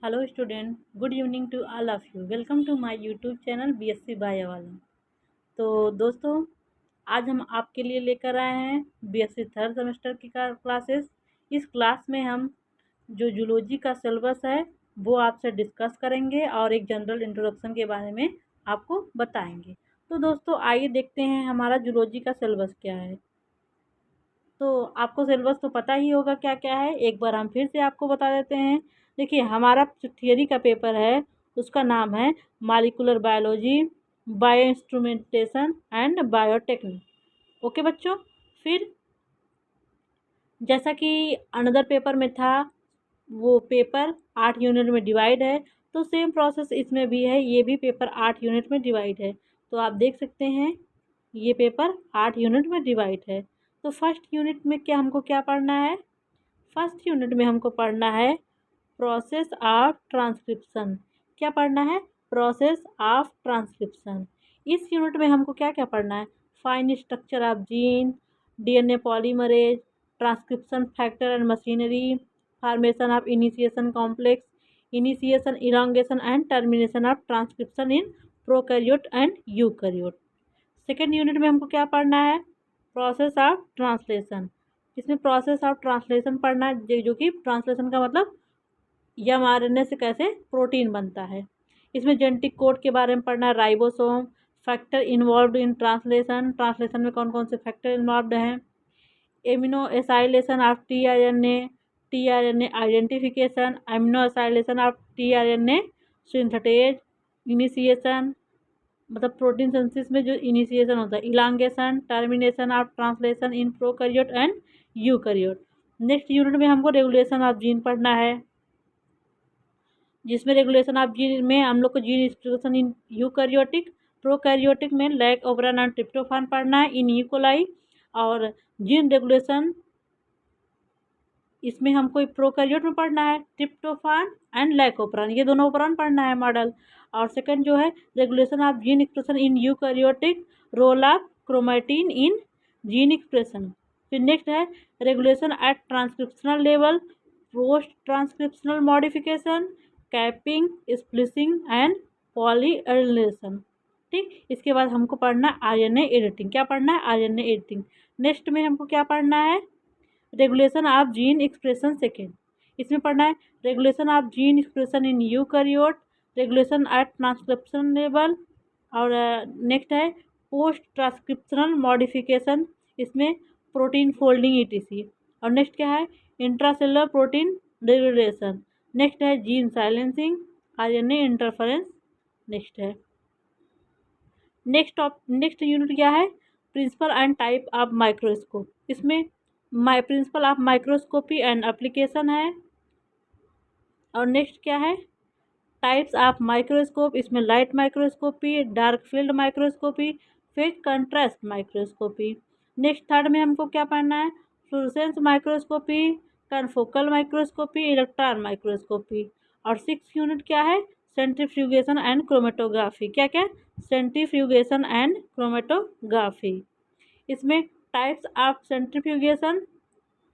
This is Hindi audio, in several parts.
Hello student, good evening to all of you. Welcome to my YouTube channel BSc Bio वाला। तो दोस्तों, आज हम आपके लिए लेकर आए हैं BSc थर्ड सेमेस्टर की क्लासेस। इस क्लास में हम जो जूलॉजी का सिलेबस है वो आपसे डिस्कस करेंगे और एक जनरल इंट्रोडक्शन के बारे में आपको बताएंगे। तो दोस्तों आइए देखते हैं हमारा जूलॉजी का सिलेबस क्या है। तो आपको सिलेबस तो पता ही होगा क्या क्या है, एक बार हम फिर से आपको बता देते हैं। देखिए, हमारा जो थियरी का पेपर है उसका नाम है molecular biology, bio instrumentation and biotechnique. Okay बच्चों, फिर जैसा कि अनदर पेपर में था, वो पेपर 8 यूनिट में डिवाइड है, तो सेम प्रोसेस इसमें भी है, ये भी पेपर 8 यूनिट में डिवाइड है। तो आप देख सकते हैं ये पेपर 8 यूनिट में डिवाइड है। तो फर्स्ट यूनिट में हमको क्या पढ़ना है? फर्स्ट यूनिट में हमको पढ़ना है प्रोसेस ऑफ ट्रांसक्रिप्शन। क्या पढ़ना है? Process of transcription. इस यूनिट में हमको क्या क्या पढ़ना है? Fine structure of gene, DNA polymerase, transcription factor and machinery, formation of initiation complex, initiation, elongation and termination of transcription in prokaryote and eukaryote. Second unit में हमको क्या पढ़ना है? Process of translation. इसमें प्रोसेस ऑफ ट्रांसलेशन पढ़ना है, जो कि ट्रांसलेशन का मतलब mRNA से कैसे प्रोटीन बनता है। इसमें जेनेटिक कोड के बारे में पढ़ना है, ribosome, factor involve in translation, translation में कौन कौन से फैक्टर इन्वॉल्व हैं, amino acylation of tRNA, tRNA identification, amino acylation of tRNA synthetase, initiation मतलब प्रोटीन सिंथेसिस में जो इनिशिएशन होता है, elongation, termination of translation in prokaryote and eukaryote. Next unit में हमको रेगुलेशन ऑफ जीन पढ़ना है, जिसमें रेगुलेशन ऑफ जीन में हम लोग को gene expression in eukaryotic, prokaryotic में लैक ओपरन एंड ट्रिप्टोफान पढ़ना है इन यूकोलाई। और जीन रेगुलेशन इसमें हमको प्रोकैरियोट में पढ़ना है ट्रिप्टोफान एंड लैकोपरान, ये दोनों ओपरान पढ़ना है मॉडल। और सेकंड जो है regulation of gene expression in eukaryotic, role of chromatin in gene expression. फिर नेक्स्ट है regulation at transcriptional level, post transcriptional modification, capping, splicing and polyadenylation. ठीक, इसके बाद हमको पढ़ना है आरएनए एडिटिंग। क्या पढ़ना है? RNA editing. नेक्स्ट में हमको क्या पढ़ना है? Regulation of gene expression second. इसमें पढ़ना है regulation of gene expression in eukaryote, regulation at transcription level. और नेक्स्ट है पोस्ट ट्रांसक्रिप्शनल मॉडिफिकेशन, इसमें प्रोटीन फोल्डिंग ईटीसी। और नेक्स्ट क्या है? Intracellular protein degradation. नेक्स्ट है gene silencing, RNA interference. Next है नेक्स्ट यूनिट क्या है? Principle and type of microscope. इसमें principle of microscopy and application है। और नेक्स्ट क्या है? टाइप्स ऑफ माइक्रोस्कोप, इसमें light microscopy, dark field microscopy, फिर कंट्रास्ट माइक्रोस्कोपी। नेक्स्ट थर्ड में हमको क्या पढ़ना है? Fluorescence microscopy, confocal microscopy, electron microscopy. और सिक्स यूनिट क्या है? Centrifugation and chromatography. क्या क्या? Centrifugation and chromatography. इसमें types of centrifugation,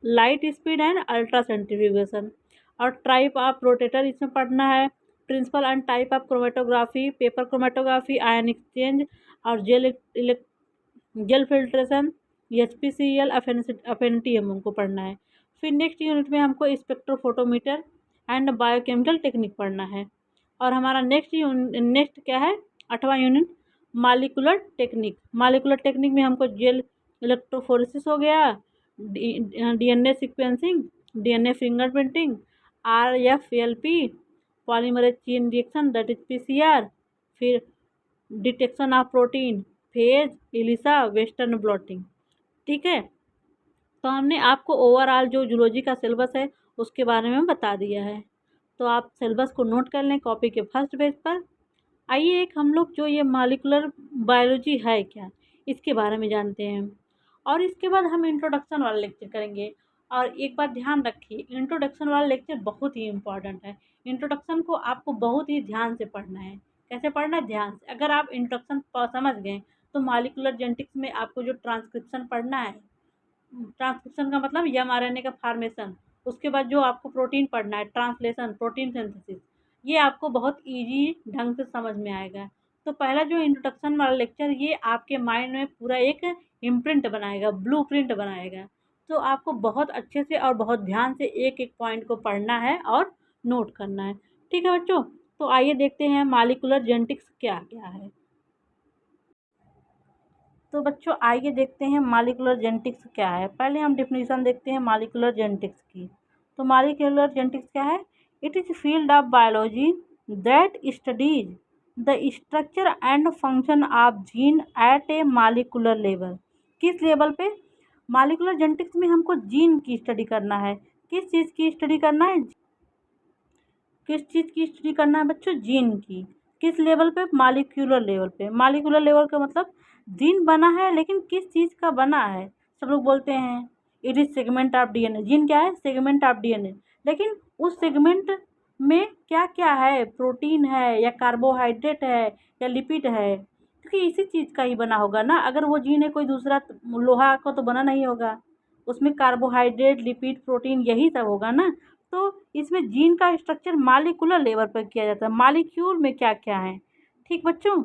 light speed and ultra centrifugation. और टाइप ऑफ रोटेटर इसमें पढ़ना है, principle and type of chromatography, paper chromatography, ion exchange और जेल फिल्ट्रेशन, एचपीसीएल, अफिनिटी हमको पढ़ना है। फिर नेक्स्ट यूनिट में हमको स्पेक्ट्रोफोटोमीटर एंड बायोकेमिकल टेक्निक पढ़ना है। और हमारा नेक्स्ट क्या है? 8वां unit molecular technique. Molecular technique में हमको जेल इलेक्ट्रोफोरेसिस हो गया, DNA sequencing, DNA fingerprinting, RFLP, polymerase chain reaction that is PCR, फिर detection of protein, phage, ELISA, western blotting. ठीक है, तो हमने आपको ओवरऑल जो जूलॉजी का सिलेबस है उसके बारे में बता दिया है। तो आप सिलेबस को नोट कर लें कॉपी के फर्स्ट पेज पर। आइए एक हम लोग जो ये मॉलिक्यूलर बायोलॉजी है क्या, इसके बारे में जानते हैं। और इसके बाद हम इंट्रोडक्शन वाला लेक्चर करेंगे। और एक बात ध्यान रखिए, इंट्रोडक्शन वाला लेक्चर बहुत ही इंपॉर्टेंट है। इंट्रोडक्शन को आपको बहुत ही ध्यान से पढ़ना है। कैसे पढ़ना है? ध्यान से। अगर आप इंट्रोडक्शन समझ गए तो मॉलिक्यूलर जेनेटिक्स में आपको जो ट्रांसक्रिप्शन पढ़ना है, ट्रांसक्रिप्शन का मतलब mRNA का फॉर्मेशन, उसके बाद जो आपको प्रोटीन पढ़ना है, ट्रांसलेशन, प्रोटीन सिंथेसिस, ये आपको बहुत ईजी ढंग से समझ में आएगा। तो पहला जो इंट्रोडक्शन वाला लेक्चर ये आपके माइंड में पूरा एक इम्प्रिंट बनाएगा, ब्लूप्रिंट बनाएगा। तो आपको बहुत अच्छे से और बहुत ध्यान से एक एक पॉइंट को पढ़ना है और नोट करना है। ठीक है बच्चों, तो आइए देखते हैं मॉलिक्यूलर जेनेटिक्स क्या क्या है। तो बच्चों आइए देखते हैं मॉलिक्यूलर जेनेटिक्स क्या है। पहले हम डिफिनीशन देखते हैं मॉलिक्यूलर जेनेटिक्स की। तो मॉलिक्यूलर जेनेटिक्स क्या है? It is field of biology that studies the structure and function of gene at a molecular level. किस लेवल पे? मॉलिक्यूलर जेनेटिक्स में हमको जीन की स्टडी करना है। किस चीज़ की स्टडी करना है? किस चीज़ की स्टडी करना है बच्चों? जीन की। किस लेवल पे? मॉलिक्यूलर लेवल पे। मॉलिक्यूलर लेवल का मतलब जीन बना है, लेकिन किस चीज़ का बना है? सब लोग बोलते हैं it is segment of DNA. Gene क्या है? Segment of DNA. लेकिन उस सेगमेंट में क्या क्या है? प्रोटीन है या कार्बोहाइड्रेट है या लिपिड है? क्योंकि इसी चीज़ का ही बना होगा ना। अगर वो जीन है कोई दूसरा लोहा का तो बना नहीं होगा। उसमें कार्बोहाइड्रेट, लिपिड, प्रोटीन यही सब होगा ना। तो इसमें जीन का स्ट्रक्चर मॉलिक्यूलर लेवल पर किया जाता है। मॉलिक्यूल में क्या क्या है? ठीक बच्चों,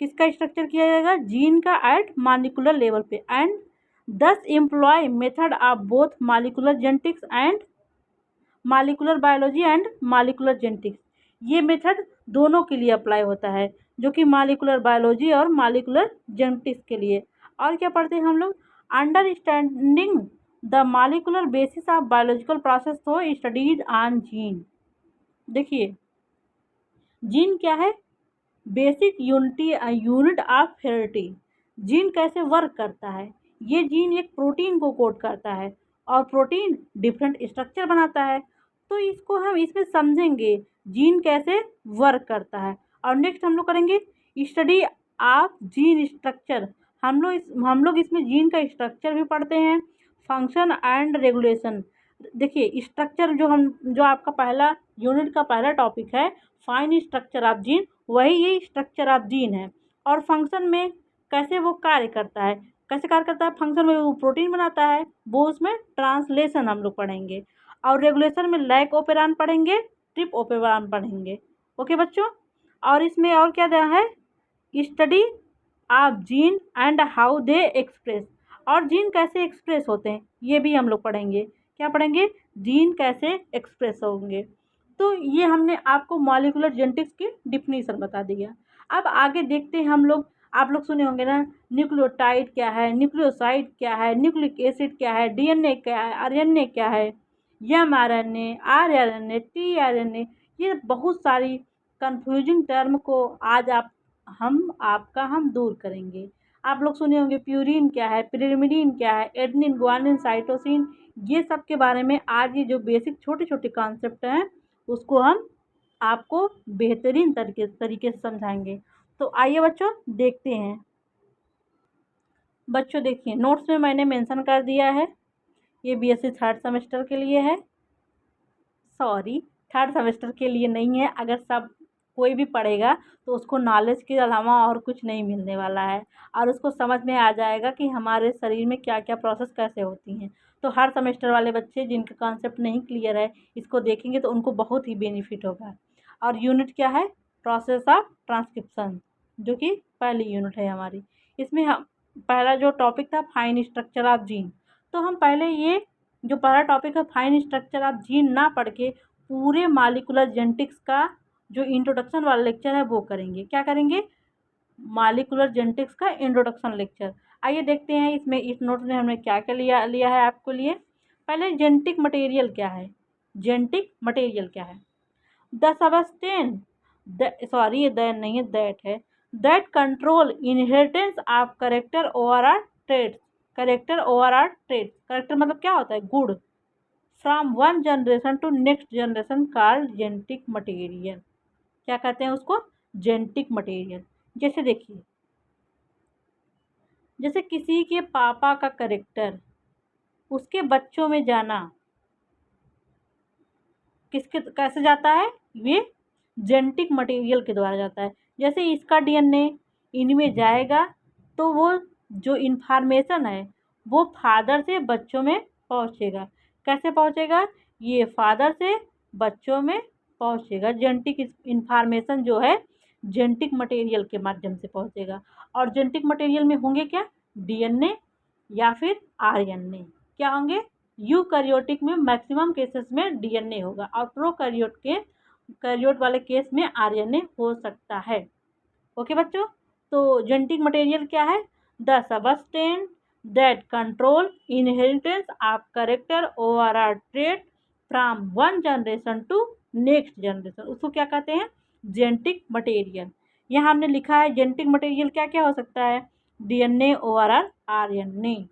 किसका स्ट्रक्चर किया जाएगा? जीन का एट मॉलिक्यूलर लेवल पे। And thus employ method of both molecular genetics and molecular biology and molecular genetics. ये मेथड दोनों के लिए अप्लाई होता है, जो कि मॉलिक्यूलर बायोलॉजी और मॉलिक्यूलर जेनेटिक्स के लिए। और क्या पढ़ते हैं हम लोग? Understanding the molecular basis of biological process तो स्टडीज ऑन जीन। देखिए, जीन क्या है? Basic unit of heredity. Gene कैसे वर्क करता है? ये जीन एक प्रोटीन को कोड करता है और प्रोटीन डिफरेंट स्ट्रक्चर बनाता है। तो इसको हम इसमें समझेंगे जीन कैसे वर्क करता है। और नेक्स्ट हम लोग करेंगे स्टडी ऑफ जीन स्ट्रक्चर। हम लोग इसमें जीन का स्ट्रक्चर भी पढ़ते हैं, फंक्शन एंड रेगुलेशन। देखिए स्ट्रक्चर जो आपका पहला यूनिट का पहला टॉपिक है, फाइन स्ट्रक्चर ऑफ जीन, वही ये स्ट्रक्चर ऑफ जीन है। और फंक्शन में कैसे वो कार्य करता है, कैसे कार्य करता है फंक्शन में? वो प्रोटीन बनाता है, वो उसमें ट्रांसलेशन हम लोग पढ़ेंगे। और रेगुलेशन में लैक ओपेरान पढ़ेंगे, ट्रिप ओपेरान पढ़ेंगे। ओके बच्चों, और इसमें और क्या दिया है? Study of gene and how they express. और जीन कैसे एक्सप्रेस होते हैं ये भी हम लोग पढ़ेंगे। क्या पढ़ेंगे? जीन कैसे एक्सप्रेस होंगे। तो ये हमने आपको मॉलिक्यूलर जेनेटिक्स की डिफिनीशन बता दिया। अब आगे देखते हैं हम लोग। आप लोग सुने होंगे ना, न्यूक्लियोटाइड क्या है, न्यूक्लियोसाइड क्या है, न्यूक्लिक एसिड क्या है, डीएनए क्या है, आरएनए क्या है, एमआरएनए, आरएनए, टीआरएनए। ये बहुत सारी कंफ्यूजिंग टर्म को आज हम दूर करेंगे। आप लोग सुने होंगे प्यूरिन क्या है, पिरिमिडीन क्या है, एडेनिन, ग्वानिन, साइटोसिन। ये सब के बारे में आज ये जो बेसिक छोटे छोटे कॉन्सेप्ट हैं उसको हम आपको बेहतरीन तरीके से समझाएंगे। तो आइए बच्चों देखते हैं। बच्चों देखिए, नोट्स में मैंने मेंशन कर दिया है, ये बीएससी थर्ड सेमेस्टर के लिए है। सॉरी, थर्ड सेमेस्टर के लिए नहीं है। अगर सब कोई भी पढ़ेगा तो उसको नॉलेज के अलावा और कुछ नहीं मिलने वाला है, और उसको समझ में आ जाएगा कि हमारे शरीर में क्या क्या प्रोसेस कैसे होती हैं। तो हर सेमेस्टर वाले बच्चे जिनका कॉन्सेप्ट नहीं क्लियर है, इसको देखेंगे तो उनको बहुत ही बेनिफिट होगा। और यूनिट क्या है? प्रोसेस ऑफ ट्रांसक्रिप्शन, जो कि पहली यूनिट है हमारी। इसमें हम पहला जो टॉपिक था फाइन स्ट्रक्चर ऑफ जीन। तो हम पहले ये जो पहला टॉपिक है फाइन स्ट्रक्चर ऑफ जीन ना पढ़ के पूरे मॉलिक्यूलर जेनेटिक्स का जो इंट्रोडक्शन वाला लेक्चर है वो करेंगे। क्या करेंगे? मॉलिक्यूलर जेनेटिक्स का इंट्रोडक्शन लेक्चर। आइए देखते हैं इसमें इस नोट में हमने क्या क्या लिया है आपको लिए। पहले जेनेटिक मटेरियल क्या है? जेनेटिक मटेरियल क्या है? द सबस्टेंस, सॉरी ये दैट नहीं है, दैट है, that control inheritance of character over are traits. Character over are traits, character मतलब क्या होता है? Good. From one generation to next generation called genetic material. क्या कहते हैं उसको? Genetic material. जैसे देखिए, जैसे किसी के पापा का करेक्टर उसके बच्चों में जाना किसके कैसे जाता है? ये जेनेटिक मटेरियल के द्वारा जाता है। जैसे इसका डीएनए इनमें जाएगा तो वो जो इन्फॉर्मेशन है वो फादर से बच्चों में पहुंचेगा। कैसे पहुंचेगा? ये फादर से बच्चों में पहुँचेगा। जेनेटिक इंफॉर्मेशन जो है जेनेटिक मटेरियल के माध्यम से पहुँचेगा। और जेनेटिक मटेरियल में होंगे क्या, डीएनए या फिर आरएनए। क्या होंगे, यूकैरियोटिक में मैक्सिमम केसेस में डीएनए होगा और कैरियोट वाले केस में आरएनए हो सकता है। ओके बच्चों, तो जेनेटिक मटेरियल क्या है, the substance that control inheritance of character over are trait from one generation to next generation, उसको क्या कहते हैं, जेनेटिक मटेरियल। यहाँ हमने लिखा है जेनेटिक मटेरियल क्या क्या हो सकता है, DNA over R RNA.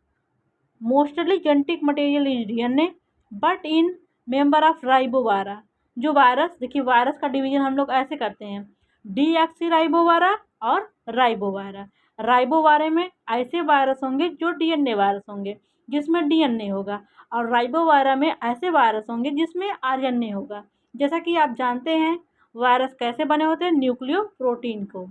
Mostly genetic material is DNA but in member of ribovirus. जो वायरस, देखिए वायरस का डिवीजन हम लोग ऐसे करते हैं, डीऑक्सी राइबोवायरस और राइबोवायरस। राइबोवायरस में ऐसे वायरस होंगे जो डीएनए वायरस होंगे जिसमें डीएनए होगा, और राइबोवायरस में ऐसे वायरस होंगे जिसमें आरएनए होगा। जैसा कि आप जानते हैं वायरस कैसे बने होते हैं, न्यूक्लियो प्रोटीन को।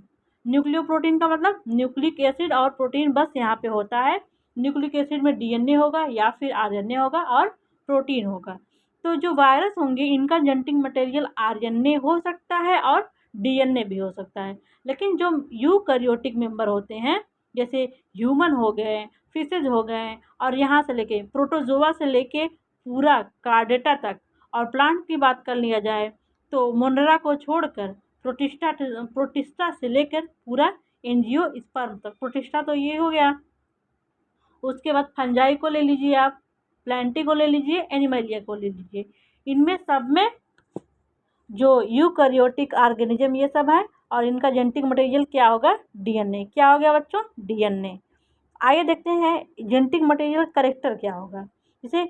न्यूक्लियो प्रोटीन का मतलब न्यूक्लिक एसिड और प्रोटीन बस यहाँ पे होता है। न्यूक्लिक एसिड में डीएनए होगा या फिर आरएनए होगा और प्रोटीन होगा। तो जो वायरस होंगे इनका जेनेटिक मटेरियल आरएनए हो सकता है और डीएनए भी हो सकता है। लेकिन जो यूकैरियोटिक मेंबर होते हैं जैसे ह्यूमन हो गए, फिशेज हो गए, और यहाँ से लेके प्रोटोजोआ से लेके पूरा कार्डेटा तक, और प्लांट की बात कर लिया जाए तो मोनरा को छोड़कर प्रोटिस्टा से लेकर पूरा एंजियोस्पर्म तक। प्रोटिस्टा तो ये हो गया, उसके बाद फंजाई को ले लीजिए आप, प्लांटी को ले लीजिए, एनिमलिया को ले लीजिए। इनमें सब में जो यूकैरियोटिक ऑर्गेनिज्म ये सब है, और इनका जेनेटिक मटेरियल क्या होगा, डीएनए। क्या हो गया बच्चों, डीएनए। आइए देखते हैं जेनेटिक मटेरियल करेक्टर क्या होगा। जैसे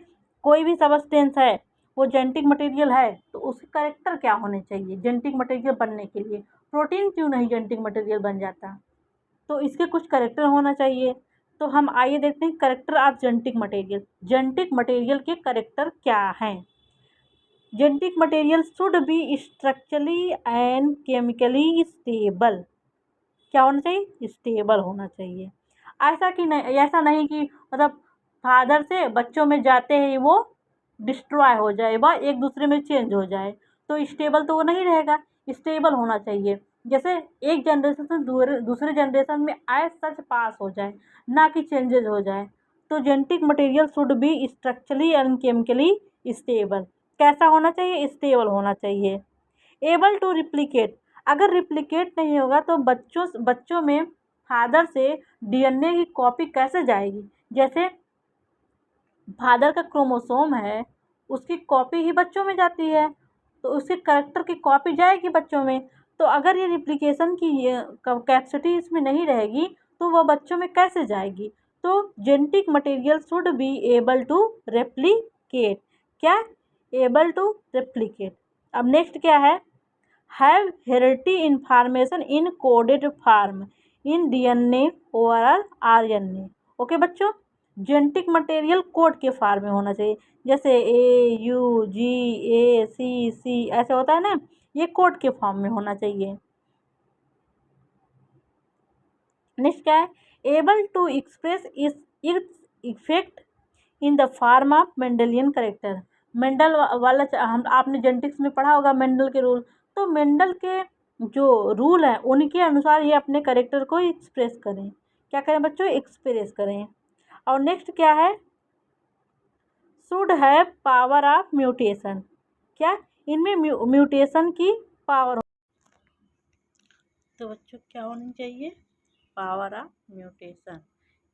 कोई भी सबस्टेंस है वो जेनेटिक मटेरियल है तो उसके करेक्टर क्या होने चाहिए जेनेटिक मटेरियल बनने के लिए। प्रोटीन क्यों नहीं जेनेटिक मटेरियल बन जाता, तो इसके कुछ करेक्टर होना चाहिए। तो हम आइए देखते हैं character of genetic material. Genetic material के करेक्टर क्या हैं। Genetic material should B structurally and chemically stable. क्या होना चाहिए, स्टेबल होना चाहिए। ऐसा नहीं कि मतलब फादर से बच्चों में जाते ही वो डिस्ट्रॉय हो जाए, वह एक दूसरे में चेंज हो जाए, तो स्टेबल तो वो नहीं रहेगा। स्टेबल होना चाहिए, जैसे एक जनरेशन से दूसरे जनरेशन में एज सच पास हो जाए, ना कि चेंजेस हो जाए। तो genetic material should B structurally and chemically stable. कैसा होना चाहिए, स्टेबल होना चाहिए। एबल टू रिप्लिकेट, अगर रिप्लिकेट नहीं होगा तो बच्चों में फादर से डीएनए की कॉपी कैसे जाएगी। जैसे फादर का क्रोमोसोम है उसकी कॉपी ही बच्चों में जाती है, तो उसके करैक्टर की कॉपी जाएगी बच्चों में। तो अगर ये रिप्लिकेशन की कैपेसिटी इसमें नहीं रहेगी तो वह बच्चों में कैसे जाएगी। तो genetic material should be able to replicate. क्या, एबल टू रेप्लिकेट। अब नेक्स्ट क्या है, have heredity information in coded form in DNA और आरएनए। ओके बच्चों, जेनेटिक मटेरियल कोड के फॉर्म में होना चाहिए, जैसे AUGACC ऐसे होता है ना, ये कोड के फॉर्म में होना चाहिए। नेक्स्ट क्या है, able to express its effect in the form of Mendelian character. Mendel वाला हम आपने जेनेटिक्स में पढ़ा होगा मेंडल के रूल, तो मेंडल के जो रूल हैं उनके अनुसार ये अपने करेक्टर को एक्सप्रेस करें। क्या करें बच्चों, एक्सप्रेस करें। और नेक्स्ट क्या है, should have power of mutation. क्या, इनमें म्यूटेशन की पावर। तो बच्चों क्या होनी चाहिए, power of mutation.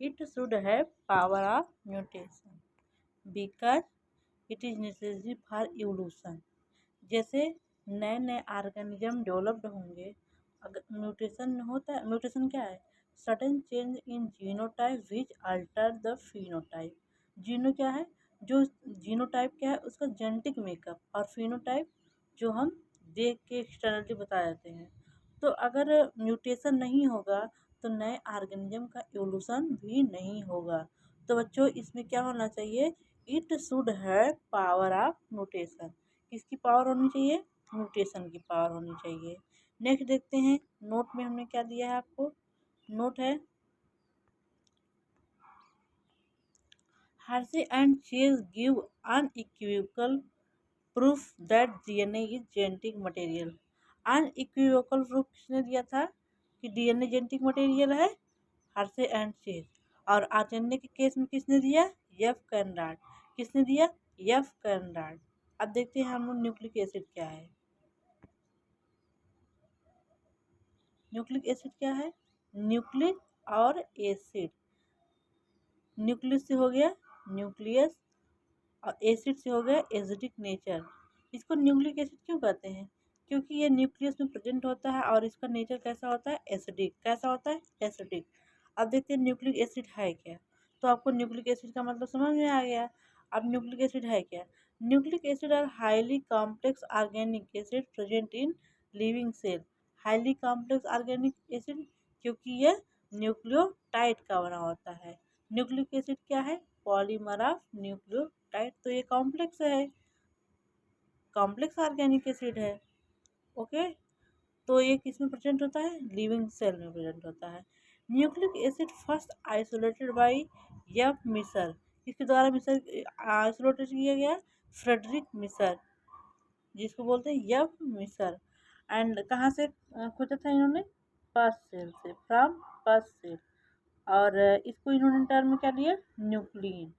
It should have power of mutation because it is necessary for evolution. जैसे नए नए ऑर्गेनिज्म डेवलप्ड होंगे, अगर म्यूटेशन होता है, म्यूटेशन क्या है, sudden change in genotype which alter the phenotype. Geno क्या है, जो जीनोटाइप क्या है उसका जेनेटिक मेकअप, और फिनोटाइप जो हम देख के एक्सटर्नली बता देते हैं। तो अगर म्यूटेशन नहीं होगा तो नए ऑर्गेनिज्म का एवोल्यूशन भी नहीं होगा। तो बच्चों इसमें क्या होना चाहिए, it should have power of mutation. किसकी पावर होनी चाहिए, म्यूटेशन की पावर होनी चाहिए। नेक्स्ट देखते हैं, नोट में हमने क्या दिया है आपको, नोट है Hershey and Chase give unequivocal proof that DNA is genetic material. Unequivocal proof किसने दिया था कि डीएनए जेनेटिक मटेरियल है? Hershey and Chase. और आरएनए के केस में किसने दिया? F Conrad. किसने दिया? F Conrad. अब देखते हैं हम लोग न्यूक्लिक एसिड क्या है। न्यूक्लिक एसिड क्या है? न्यूक्लिक और एसिड, न्यूक्लियस से हो गया न्यूक्लियस और एसिड से हो गया एसिडिक नेचर। इसको न्यूक्लिक एसिड क्यों कहते हैं? क्योंकि ये न्यूक्लियस में प्रेजेंट होता है और इसका नेचर कैसा होता है? एसिडिक। कैसा होता है? एसिडिक। अब देखते हैं न्यूक्लिक एसिड है क्या। तो आपको न्यूक्लिक एसिड का मतलब समझ में आ गया। अब न्यूक्लिक एसिड है क्या? Nucleic acid are highly complex organic acid present in living cell. Highly complex organic acid क्योंकि यह न्यूक्लियोटाइड का बना होता है। न्यूक्लिक एसिड क्या है? Polymer of nucleotide. तो ये कॉम्प्लेक्स है, कॉम्प्लेक्स ऑर्गेनिक एसिड है। ओके, तो ये किस में प्रेजेंट होता है? लिविंग सेल में प्रेजेंट होता है। Nucleic acid first isolated by F Miescher. किसके द्वारा मिसर आइसोलेटेड किया गया? फ्रेडरिक मिसर, जिसको बोलते हैं एफ मिसर। एंड कहाँ से खोजा था इन्होंने? पस सेल से, फ्रॉम पस सेल। और इसको इन्होंने टर्म क्या दिया? न्यूक्लिन।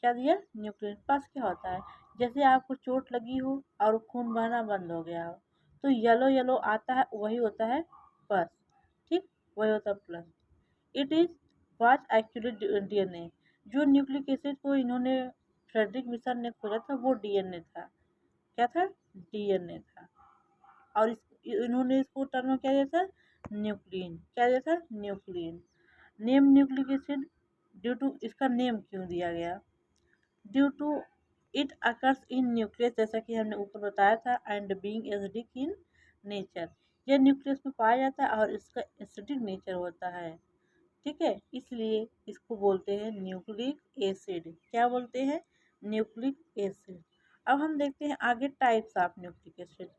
क्या दिया? न्यूक्लिन। पस क्या होता है? जैसे आपको चोट लगी हो और खून बहना बंद हो गया हो तो येलो येलो आता है, वही होता है पस। ठीक, वही होता है plus. It is what actually DNA. जो न्यूक्लिक एसिड को इन्होंने फ्रेडरिक मिसर ने खोजा था वो डीएनए था। क्या था? डीएनए था। और इन्होंने इसको टर्म क्या दिया था? न्यूक्लिन। क्या दिया था? Nuclein. Name nucleic acid due to, इसका नेम क्यों दिया गया? Due to it occurs in nucleus, जैसा कि हमने ऊपर बताया था, and being acidic in nature. यह न्यूक्लियस में पाया जाता है और इसका एसिडिक नेचर होता है। ठीक है, इसलिए इसको बोलते हैं न्यूक्लिक एसिड। क्या बोलते हैं? Nucleic acid. अब हम देखते हैं आगे टाइप्स ऑफ न्यूक्लिक एसिड।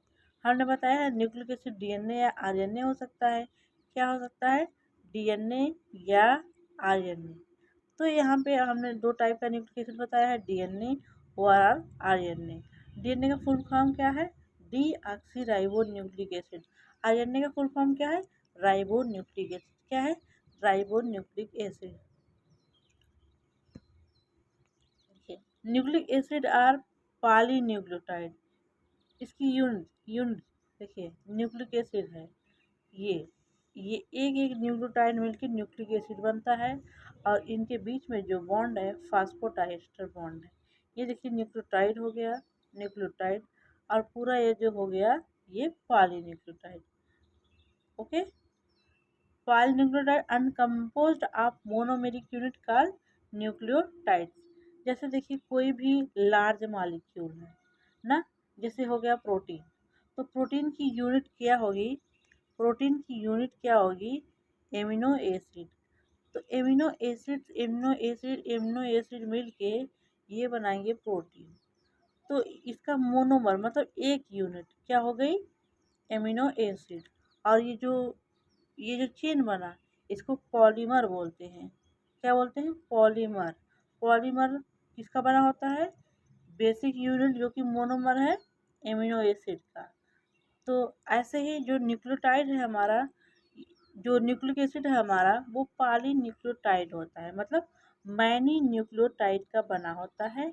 हमने बताया है न्यूक्लिक एसिड डीएनए या आरएनए हो सकता है। क्या हो सकता है? डीएनए या आरएनए। तो यहाँ पे हमने दो टाइप का न्यूक्लिक एसिड बताया है, डीएनए और आरएनए। डीएनए का फुल फॉर्म क्या है? Deoxy ribo nucleic acid. RNA का फुल फॉर्म क्या है? Ribo nucleic acid. क्या है? Ribo nucleic acid. Nucleic acid are polynucleotide. इसकी यूनिट यूनिट देखिए, न्यूक्लिक एसिड है ये ये एक एक न्यूक्लियोटाइड मिलकर न्यूक्लिक एसिड बनता है और इनके बीच में जो बॉन्ड है फास्फोडाइस्टर बॉन्ड है। ये देखिए न्यूक्लियोटाइड हो गया, न्यूक्लियोटाइड, और पूरा ये जो हो गया ये polynucleotide. Okay, polynucleotide uncomposed of monomeric unit called nucleotides. जैसे देखिए कोई भी लार्ज मॉलिक्यूल है ना, जैसे हो गया प्रोटीन, तो प्रोटीन की यूनिट क्या होगी? प्रोटीन की यूनिट क्या होगी? Amino acid. तो एमिनो एसिड मिलके ये बनाएंगे प्रोटीन। तो इसका मोनोमर मतलब एक यूनिट क्या हो गई? Amino acid. और ये जो चेन बना इसको पॉलीमर बोलते हैं। क्या बोलते हैं? पॉलीमर। पॉलीमर किसका बना होता है? बेसिक यूनिट जो कि मोनोमर है एमिनो एसिड का। तो ऐसे ही जो न्यूक्लियोटाइड है हमारा, जो न्यूक्लिक एसिड है हमारा, वो पॉली न्यूक्लियोटाइड होता है, मतलब मैनी न्यूक्लियोटाइड का बना होता है।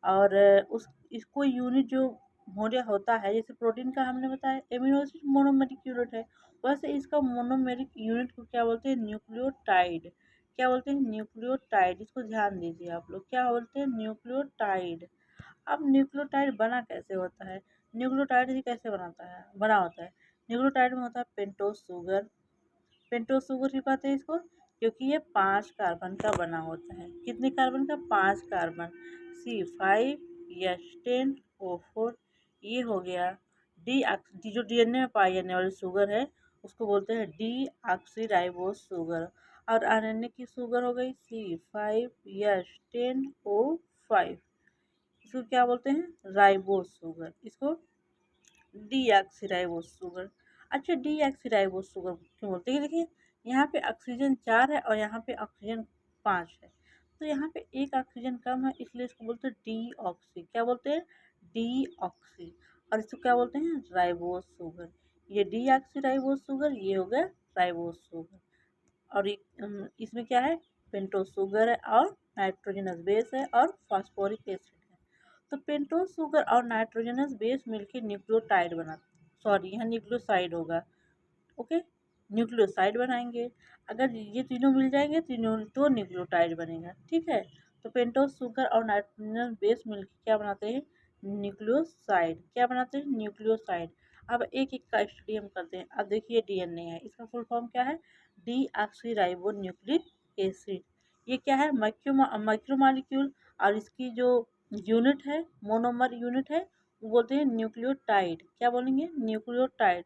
और उस इसको यूनिट जो होने होता है, जैसे प्रोटीन का हमने बताया एमिनो एसिड मोनोमेरिक यूनिट है, वैसे इसका मोनोमेरिक यूनिट को क्या बोलते हैं? न्यूक्लियोटाइड। क्या बोलते हैं? न्यूक्लियोटाइड। इसको ध्यान दीजिए आप लोग, क्या बोलते हैं? न्यूक्लियोटाइड। अब न्यूक्लियोटाइड बना कैसे होता है? न्यूक्लियोटाइड ही कैसे बना होता है? न्यूक्लियोटाइड में होता है पेंटोज शुगर। पेंटोज शुगर क्यों कहते हैं इसको? क्योंकि ये 5 कार्बन का बना होता है। कितने कार्बन का? 5 कार्बन। C5H10O4। ये हो गया जो डीएनए में पाई जाने वाली शुगर है उसको बोलते हैं डी ऑक्सी राइबोस शुगर। और आरएनए की शुगर हो गई C5H10O5। इसको क्या बोलते हैं? Ribose sugar. इसको डीऑक्सीराइबोस शुगर। अच्छा, डीऑक्सीराइबोस शुगर क्यों बोलते हैं? देखिए यहाँ पे ऑक्सीजन 4 है और यहाँ पे ऑक्सीजन 5 है, तो यहाँ पे एक ऑक्सीजन कम है, इसलिए इसको बोलते हैं डी ऑक्सी। क्या बोलते हैं? डीऑक्सी, और इसको क्या बोलते हैं, राइबोस शुगर। ये डीऑक्सी राइबोस शुगर, ये हो गया राइबोस शुगर। और इसमें क्या है, पेंटोस शुगर है और नाइट्रोजनस बेस है और फास्फोरिक एसिड है। तो पेंटोस शुगर और नाइट्रोजनस बेस मिलकर न्यूक्लियोटाइड बनाते, सॉरी यहाँ न्यूक्लियोसाइड होगा, ओके, न्यूक्लियोसाइड बनाएंगे। अगर ये तीनों मिल जाएंगे तीनों तो न्यूक्लियोटाइड बनेगा, ठीक है। तो पेंटोस शुगर और नाइट्रोजन बेस मिलकर क्या बनाते हैं, न्यूक्लियोसाइड। क्या बनाते हैं, न्यूक्लियोसाइड। अब एक एक का स्टडी हम करते हैं। अब देखिए डीएनए है, इसका फुल फॉर्म क्या है, डीऑक्सीराइबो न्यूक्लिक एसिड। ये क्या है, माइक्रो मॉलिक्यूल, और इसकी जो यूनिट है, मोनोमर यूनिट है, वो बोलते हैं न्यूक्लियोटाइड। क्या बोलेंगे, न्यूक्लियोटाइड।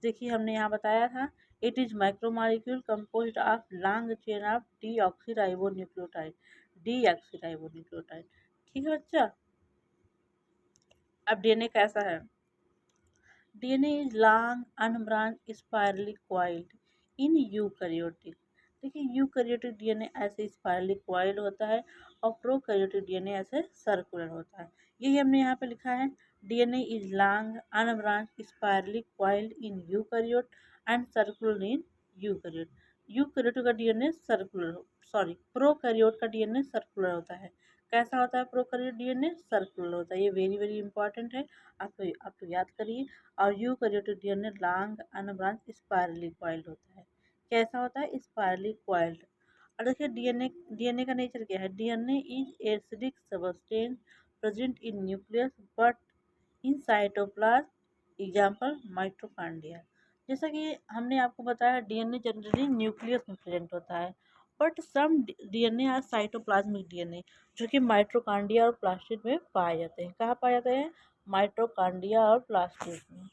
देखिए हमने यहाँ बताया था, it is micromolecule composed of long chain of deoxyribo nucleotide, deoxyribo nucleotide. ठीक है बच्चा। अब डीएनए कैसा है, DNA is long unbranch spirally coiled in eukaryotic. देखिए यूकैरियोटिक डीएनए ऐसे स्पाइरली कॉइल्ड होता है और प्रोकैरियोटिक डीएनए ऐसे सर्कुलर होता है। यही हमने यहाँ पे लिखा है, DNA is long unbranch spirally coiled in eukaryote and circular in eukaryote. Eukaryote का डीएनए सर्कुलर, सॉरी प्रोकैरियोट का डीएनए सर्कुलर होता है। कैसा होता है प्रोकैरियोट डीएनए, सर्कुलर होता है। ये वेरी वेरी इंपॉर्टेंट है, आप याद करिए। और eukaryotic DNA long unbranch spirally coiled होता है। कैसा होता है, स्पाइरली कॉइल्ड। और देखिए डीएनए का नेचर क्या है, DNA is acidic substance present in nucleus but in cytoplasm, example mitochondria. जैसा कि हमने आपको बताया, डीएनए जनरली न्यूक्लियस में प्रेजेंट होता है, but some DNA are cytoplasmic DNA, जो कि माइटोकॉन्ड्रिया और प्लास्टिड में पाए जाते हैं। कहाँ पाए जाते हैं, माइटोकॉन्ड्रिया और प्लास्टिड में।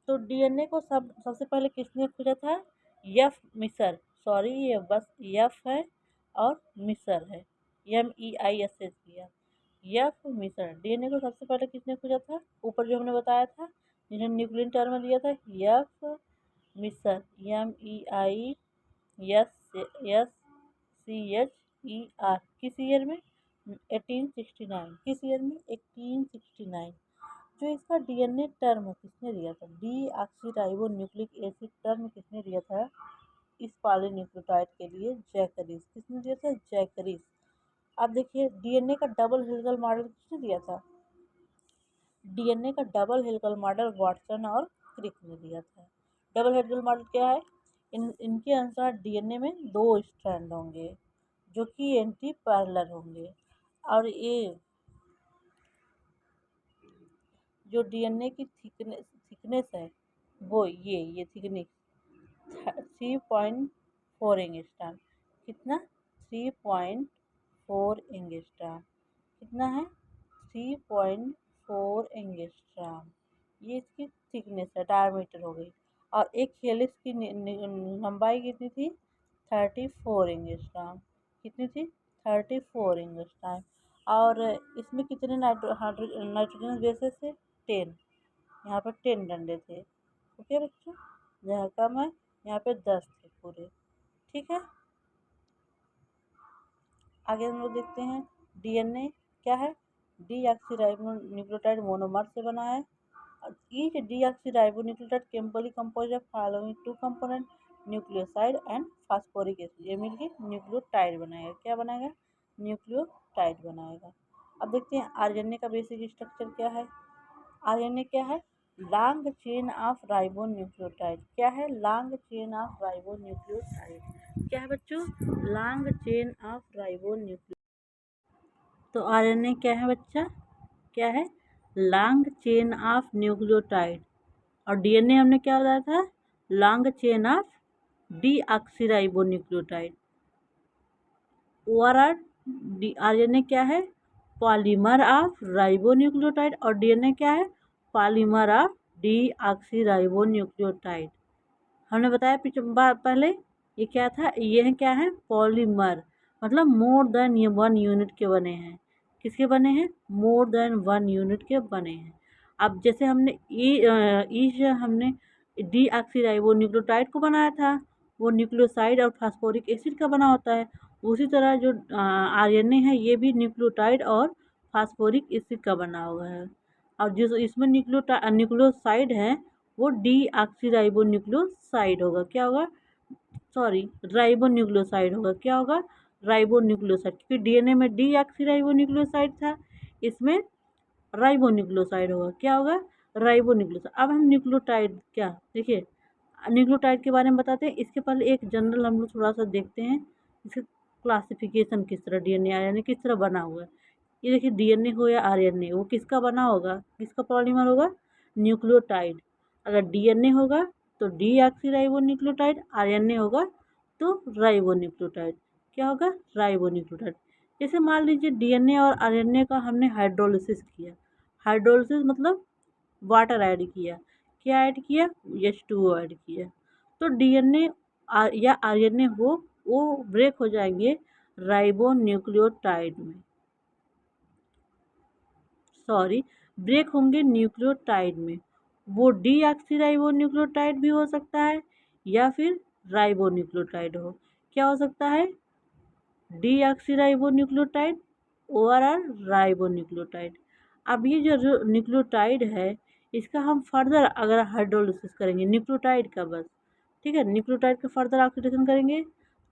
तो डीएनए को सबसे पहले किसने खोजा था, एफ मिसर, सॉरी ये बस एफ है और मिसर है, MEISS किया, एफ मिसर। डीएनए को सबसे पहले किसने खोजा था, ऊपर जो हमने बताया था, जिन्होंने न्यूक्लियन टर्म दिया था, एफ मिसर, MEISSCHER। किस ईयर में, 1869। किस ईयर में, 1869। जो इसका डीएनए टर्म किसने दिया था, डीऑक्सीराइबो न्यूक्लिक एसिड टर्म किसने दिया था इस पॉलीन्यूक्लियोटाइड के लिए, जैकरीज। किसने दिया था, जैकरीज। अब देखिए डीएनए का डबल हेलिकल मॉडल किसने दिया था, डीएनए का डबल हेलिकल मॉडल वाटसन और क्रिक ने दिया था। डबल हेलिकल मॉडल क्या है, इनके अनुसार डीएनए में 2 स्ट्रैंड होंगे जो कि एंटी पैरेलल होंगे, और ये जो डीएनए की थिकनेस है, वो ये थिकनेस 3.4 एंगस्ट्रॉम। कितना, 3.4 एंगस्ट्रॉम। कितना है, 3.4 एंगस्ट्रॉम। ये इसकी थिकनेस है, डायमीटर हो गई। और एक हेलिक्स की लंबाई कितनी थी, 34 एंगस्ट्रॉम। कितनी थी, 34 एंगस्ट्रॉम। और इसमें कितने नाइट्रोजन बेसेस थे, 10। यहाँ पर 10 डंडे थे, ओके बच्चों। जहाँ कम है यहाँ पे 10 थे पूरे, ठीक है। आगे हम लोग देखते हैं, डीएनए क्या है, डीऑक्सीराइबो न्यूक्लियोटाइड मोनोमर से बना है। Each deoxyribo nucleotide chemically compose of following 2 component, nucleoside and phosphoric acid. ये मिलकर न्यूक्लियोटाइड बनाएगा। क्या बनाएगा, न्यूक्लियोटाइड बनाएगा। अब देखते हैं आरएनए का बेसिक स्ट्रक्चर क्या है। आरएनए क्या है, long chain of ribo nucleotide. क्या है, long chain of ribo nucleotide. क्या है बच्चों, long chain of ribo nucleotide. तो आरएनए क्या है बच्चा, क्या है, लॉन्ग चेन ऑफ न्यूक्लियोटाइड। और डीएनए हमने क्या बताया था, long chain of deoxyribo nucleotide. RNA क्या है, पॉलीमर ऑफ राइबो न्यूक्लियोटाइड, और डीएनए क्या है, पॉलीमर ऑफ डीऑक्सीराइबो न्यूक्लियोटाइड। हमने बताया पहले ये क्या था, ये क्या है, पॉलीमर, मतलब मोर देन 1 यूनिट के बने हैं। किसके बने हैं, मोर देन 1 यूनिट के बने हैं। अब जैसे हमने हमने डीऑक्सीराइबो न्यूक्लियोटाइड को बनाया था, वो न्यूक्लियोसाइड और फास्फोरिक एसिड का बना होता है। उसी तरह जो आरएनए है, ये भी न्यूक्लियोटाइड और फास्फोरिक एसिड का बना हुआ है। और जो इसमें न्यूक्लियोसाइड है वो डीऑक्सीराइबोन्यूक्लियोसाइड होगा। क्या होगा? सॉरी, राइबोन्यूक्लियोसाइड होगा। क्या होगा? राइबोन्यूक्लियोसाइड, क्योंकि डीएनए में डीऑक्सीराइबोन्यूक्लियोसाइड था, इसमें राइबोन्यूक्लियोसाइड होगा। क्या होगा? राइबोन्यूक्लियोसाइड। अब हम न्यूक्लियोटाइड, क्या देखिए न्यूक्लियोटाइड के बारे में बताते हैं। इसके पहले एक जनरल हम लोग थोड़ा सा देखते हैं, इसका क्लासिफिकेशन किस तरह डीएनए आरएनए किस तरह बना हुआ है। ये देखिए डीएनए हो या आरएनए, वो किसका बना होगा, किसका पॉलीमर होगा? न्यूक्लियोटाइड। अगर डीएनए होगा तो डीऑक्सीराइबोन्यूक्लियोटाइड, आरएनए होगा तो राइबोन्यूक्लियोटाइड। क्या होगा? राइबोन्यूक्लियोटाइड। जैसे मान लीजिए डीएनए और आरएनए का हमने हाइड्रोलिसिस किया। हाइड्रोलिसिस मतलब वाटर ऐड किया। क्या ऐड किया? H2O ऐड किया। तो डीएनए या आरएनए हो वो ब्रेक हो जाएंगे राइबोन्यूक्लियोटाइड में, सॉरी, ब्रेक होंगे न्यूक्लियोटाइड में। वो डीऑक्सीराइबोन्यूक्लियोटाइड भी हो सकता है या फिर राइबोन्यूक्लियोटाइड हो। क्या हो सकता है? डीऑक्सीराइबोन्यूक्लियोटाइड और राइबोन्यूक्लियोटाइड। अब ये जो न्यूक्लियोटाइड है इसका हम फर्दर अगर हाइड्रोलिसिस करेंगे न्यूक्लियोटाइड का, बस ठीक है, न्यूक्लियोटाइड का फर्दर ऑक्सीडेशन करेंगे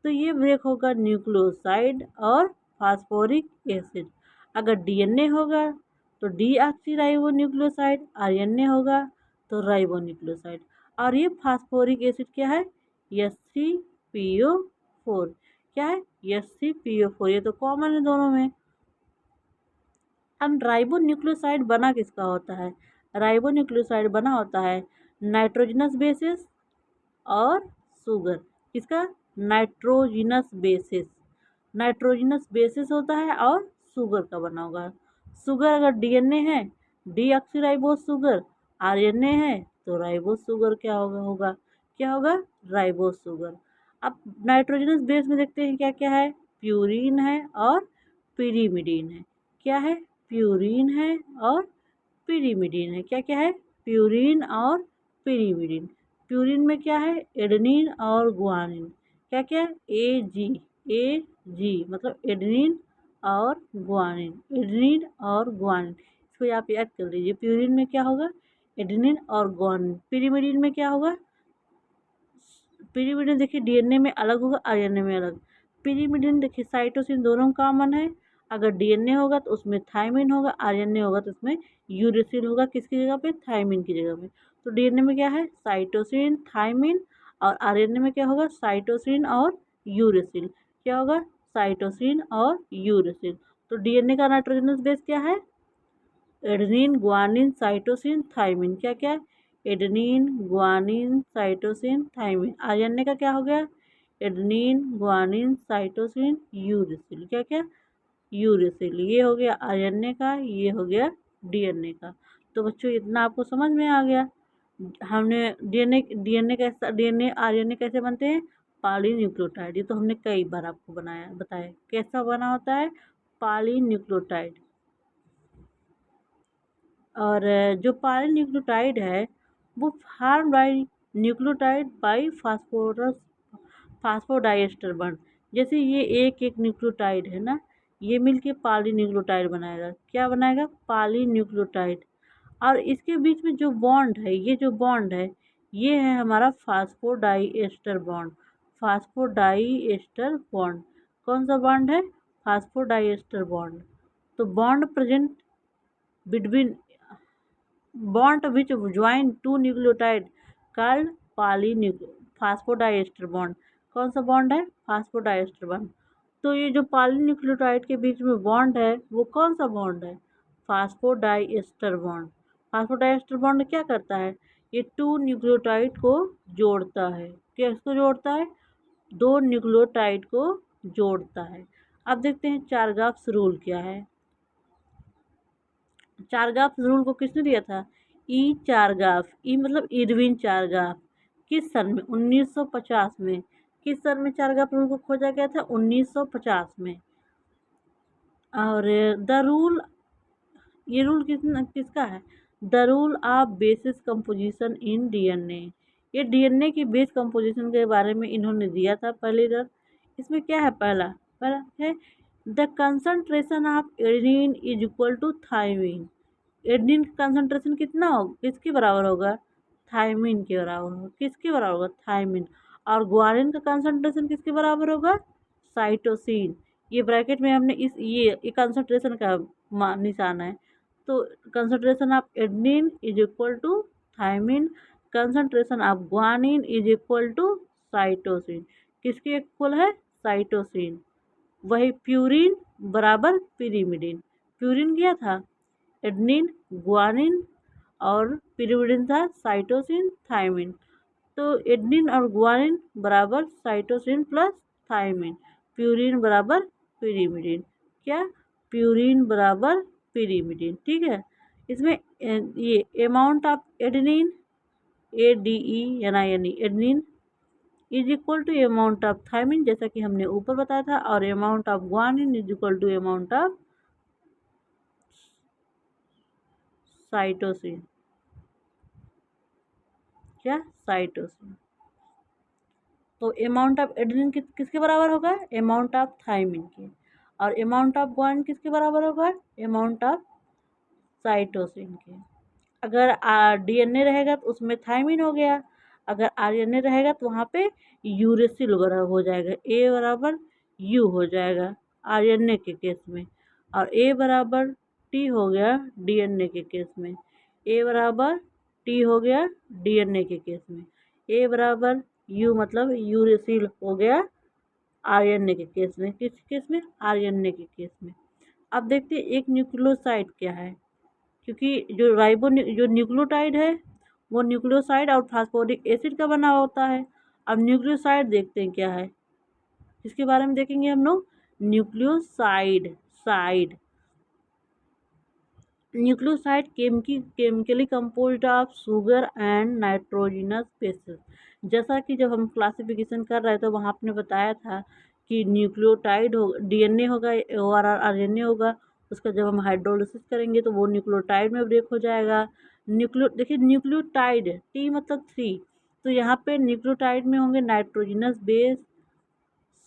तो ये ब्रेक होगा न्यूक्लियोसाइड और फास्फोरिक एसिड। अगर डीएनए होगा तो डीऑक्सीराइबोन्यूक्लियोसाइड, आरएनए होगा तो राइबोन्यूक्लियोसाइड। और ये फास्फोरिक एसिड क्या है? H3PO4। क्या है? H3PO4। ये तो कॉमन है दोनों में। अब राइबोन्यूक्लियोसाइड बना किसका होता है? राइबोन्यूक्लियोसाइड बना होता है नाइट्रोजनस बेसिस और शुगर। किसका? Nitrogenous bases. नाइट्रोजनस बेसिस होता है और शुगर का बना होगा। शुगर अगर डीएनए है डीऑक्सीराइबोस शुगर, आरएनए है तो राइबोस शुगर। क्या होगा? क्या होगा? Ribose sugar. अब नाइट्रोजनस बेस में देखते हैं क्या क्या है। प्यूरीन है और पिरीमिडीन है। क्या है? प्यूरीन है और पिरीमिडीन है। क्या क्या है? प्यूरीन और पिरीमिडीन। प्यूरीन में क्या है? एडेनिन और गुआनिन। क्या क्या है? ए मतलब एडेनिन और गुआनिन। एडेनिन और गुआनिन, इसको आप याद कर लीजिए। प्यूरीन में क्या होगा? एडेनिन और गुआनिन। पिरीमिडीन में क्या होगा? पिरीमिडीन देखिए डीएनए में अलग होगा, आरएनए में अलग। पिरीमिडीन देखिए साइटोसिन दोनों कॉमन है। अगर डीएनए होगा तो उसमें थायमिन होगा, आरएनए होगा तो उसमें यूरेसिल होगा। किसकी जगह पे? थायमिन की जगह पे। तो डीएनए में क्या है? Cytosine, thiamine. और आरएनए में क्या होगा? साइटोसिन और यूरेसिल। क्या होगा? साइटोसिन और यूरेसिल। तो डीएनए का नाइट्रोजनस बेस क्या है? Adenine, guanine, cytosine, thymine. क्या क्या? Adenine, guanine, cytosine, thymine. RNA का क्या हो गया? Adenine, guanine, cytosine, uracil. क्या क्या? यूरेसिल। ये हो गया आरएनए का, ये हो गया डीएनए का। तो बच्चों इतना आपको समझ में आ गया। हमने डीएनए आरएनए कैसे बनते हैं? पॉलीन्यूक्लियोटाइड। ये तो हमने कई बार आपको बताया कैसा बना होता है पॉलीन्यूक्लियोटाइड। और जो पॉलीन्यूक्लियोटाइड है वो form by nucleotide by phosphodiester bond. जैसे ये एक न्यूक्लियोटाइड है ना, ये मिलके पॉलीन्यूक्लियोटाइड बनाएगा। क्या बनाएगा? पॉलीन्यूक्लियोटाइड। और इसके बीच में जो बॉन्ड है, ये जो बॉन्ड है ये है हमारा फास्फोडाइएस्टर बॉन्ड। फास्फोडाइएस्टर बॉन्ड कौन सा बॉन्ड है? Phosphodiester bond. तो bond present between bond which join two nucleotide called phosphodiester bond. कौन सा बॉन्ड है? Phosphodiester bond. तो ये जो पॉलीन्यूक्लियोटाइड के बीच में बॉन्ड है वो कौन सा बॉन्ड है? Phosphodiester bond. फास्फोडाइएस्टर बॉन्ड क्या करता है? ये टू न्यूक्लियोटाइड को जोड़ता है। किसको जोड़ता है? दो न्यूक्लियोटाइड को जोड़ता है। अब देखते हैं चारगाफ्स रूल क्या है। चारगाफ रूल को किसने दिया था? चारगाफ। मतलब इरविन चारगाफ। किस सन में? 1950 में। किस सन में चारगाफ रूल को खोजा गया था? 1950 में। और द रूल, ये रूल किसका है? The rule of basis composition in DNA. ये डीएनए की बेस कंपोजिशन के बारे में इन्होंने दिया था पहले इधर। इसमें क्या है? पहला है the concentration of adenine is equal to thymine. Adenine का कंसंट्रेशन कितना हो, किसके बराबर होगा, थायमिन के बराबर होगा। किसके बराबर होगा, थायमिन। और ग्वानिन का कंसंट्रेशन किसके बराबर होगा, साइटोसिन। ये ब्रैकेट में हमने ये कंसंट्रेशन का निशान है। तो concentration of adenine is equal to thymine, concentration of guanine is equal to cytosine. किसके इक्वल है, साइटोसिन। वही प्यूरिन बराबर पिरिमिडिन। प्यूरिन क्या था, एडेनिन, ग्वानिन, और पिरिमिडिन था साइटोसिन, थायमिन। तो एडेनिन और ग्वानिन बराबर साइटोसिन प्लस थायमिन, प्यूरिन बराबर पिरिमिडिन। क्या, प्यूरिन बराबर पिरिमिडिन। ठीक है। इसमें ये amount of adenine, ADENIN, adenine is equal to amount of thymine, जैसा कि हमने ऊपर बताया था, और amount of guanine is equal to amount of cytosine. क्या, साइटोसिन। तो अमाउंट ऑफ एडेनिन किसके बराबर होगा, अमाउंट ऑफ थायमिन के। और अमाउंट ऑफ ग्वानिन किसके बराबर होगा, अमाउंट ऑफ साइटोसिन के। अगर DNA रहेगा तो उसमें थायमिन हो गया, अगर RNA रहेगा तो वहाँ पे यूरेसिल वगैरह हो जाएगा। A बराबर U हो जाएगा RNA के केस में, और A बराबर T हो गया DNA के केस में। A बराबर T हो गया DNA के केस में। A बराबर U मतलब यूरेसिल हो गया RNA के केस में। किस केस में, RNA के केस में। अब देखते हैं एक न्यूक्लियोसाइड क्या है, क्योंकि जो न्यूक्लियोटाइड है वो न्यूक्लियोसाइड और फास्फोरिक एसिड का बना होता है। अब न्यूक्लियोसाइड देखते हैं क्या है, इसके बारे में देखेंगे हम लोग। Nucleoside chemically composed of sugar and nitrogenous bases. जैसा कि जब हम क्लासिफिकेशन कर रहे थे वहाँ आपने बताया था कि न्यूक्लियोटाइड हो, DNA होगा और RNA होगा, उसका जब हम हाइड्रोलिसिस करेंगे तो वो न्यूक्लियोटाइड में ब्रेक हो जाएगा। देखिए न्यूक्लियोटाइड, T मतलब 3, तो यहाँ पे न्यूक्लियोटाइड में होंगे नाइट्रोजिनस बेस,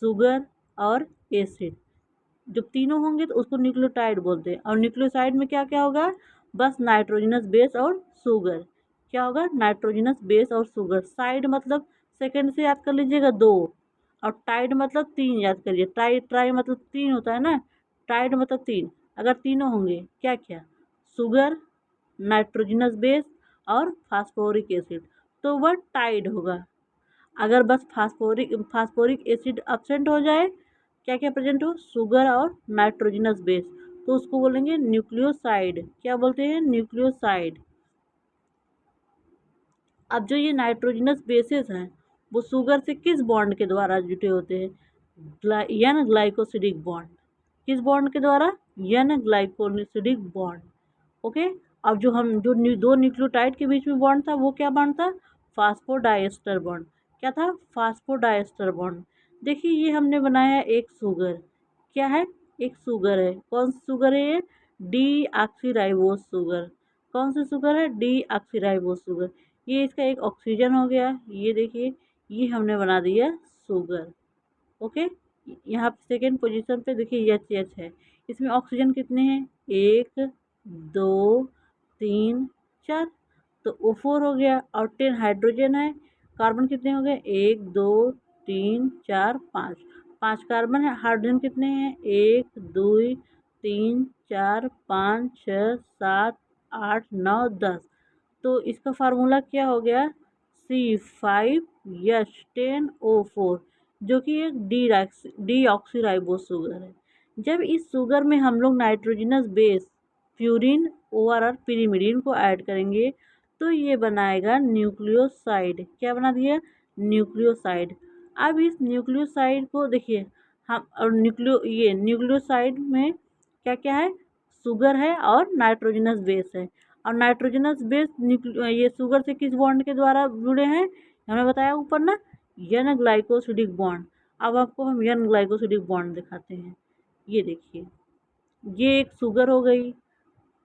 शुगर और एसिड। जब तीनों होंगे तो उसको न्यूक्लियोटाइड बोलते हैं। और न्यूक्लियोसाइड में क्या क्या होगा, बस नाइट्रोजनस बेस और शुगर। क्या होगा, नाइट्रोजनस बेस और शुगर। साइड मतलब सेकंड से याद कर लीजिएगा 2, और टाइड मतलब 3 याद करिए। ट्राई मतलब 3 होता है ना, टाइड मतलब 3। अगर तीनों होंगे क्या क्या, शुगर, नाइट्रोजनस बेस और फास्फोरिक एसिड, तो वह टाइड होगा। अगर बस फास्फोरिक एसिड एब्सेंट हो जाए, क्या क्या प्रेजेंट हो, शुगर और नाइट्रोजनस बेस, तो उसको बोलेंगे न्यूक्लियोसाइड। क्या बोलते हैं, न्यूक्लियोसाइड। अब जो ये नाइट्रोजनस बेसेस हैं वो शुगर से किस बॉन्ड के द्वारा जुटे होते हैं, एन ग्लाइकोसिडिक बॉन्ड। किस बॉन्ड के द्वारा, एन ग्लाइकोसिडिक बॉन्ड। ओके। अब जो दो न्यूक्लियोटाइड के बीच में बॉन्ड था वो क्या बॉन्ड था, फास्फोडाइएस्टर बॉन्ड। क्या था, फास्फोडाइएस्टर बॉन्ड। देखिए ये हमने बनाया एक शुगर, क्या है, एक शुगर है। कौन सी शुगर है ये, डी ऑक्सीराइबोस शुगर। कौन सी शुगर है, डी ऑक्सीराइबोस शुगर। ये इसका एक ऑक्सीजन हो गया, ये देखिए ये हमने बना दिया शुगर। ओके। यहाँ पे सेकेंड पोजीशन पे देखिए एच है, इसमें ऑक्सीजन कितने हैं, 1 2 3 4, तो O4 हो गया। और 10 हाइड्रोजन है, कार्बन कितने हो गए, 1 2 3 4 5, 5 कार्बन है। हाइड्रोजन कितने हैं, 1 2 3 4 5 6 7 8 9 10। तो इसका फार्मूला क्या हो गया, C5H10O4, जो कि एक डी ऑक्सीराइबोस शुगर है। जब इस शुगर में हम लोग nitrogenous base purine, OR pyrimidine को ऐड करेंगे तो ये बनाएगा न्यूक्लियोसाइड। क्या बना दिया, न्यूक्लियोसाइड। अब इस न्यूक्लियोसाइड को देखिए हम, और न्यूक्लियोसाइड में क्या क्या है, शुगर है और नाइट्रोजनस बेस है। और नाइट्रोजनस बेस ये शुगर से किस बॉन्ड के द्वारा जुड़े हैं, हमने बताया ऊपर ना, एन ग्लाइकोसिडिक बॉन्ड। अब आपको हम एन ग्लाइकोसिडिक बॉन्ड दिखाते हैं। ये देखिए ये एक शुगर हो गई,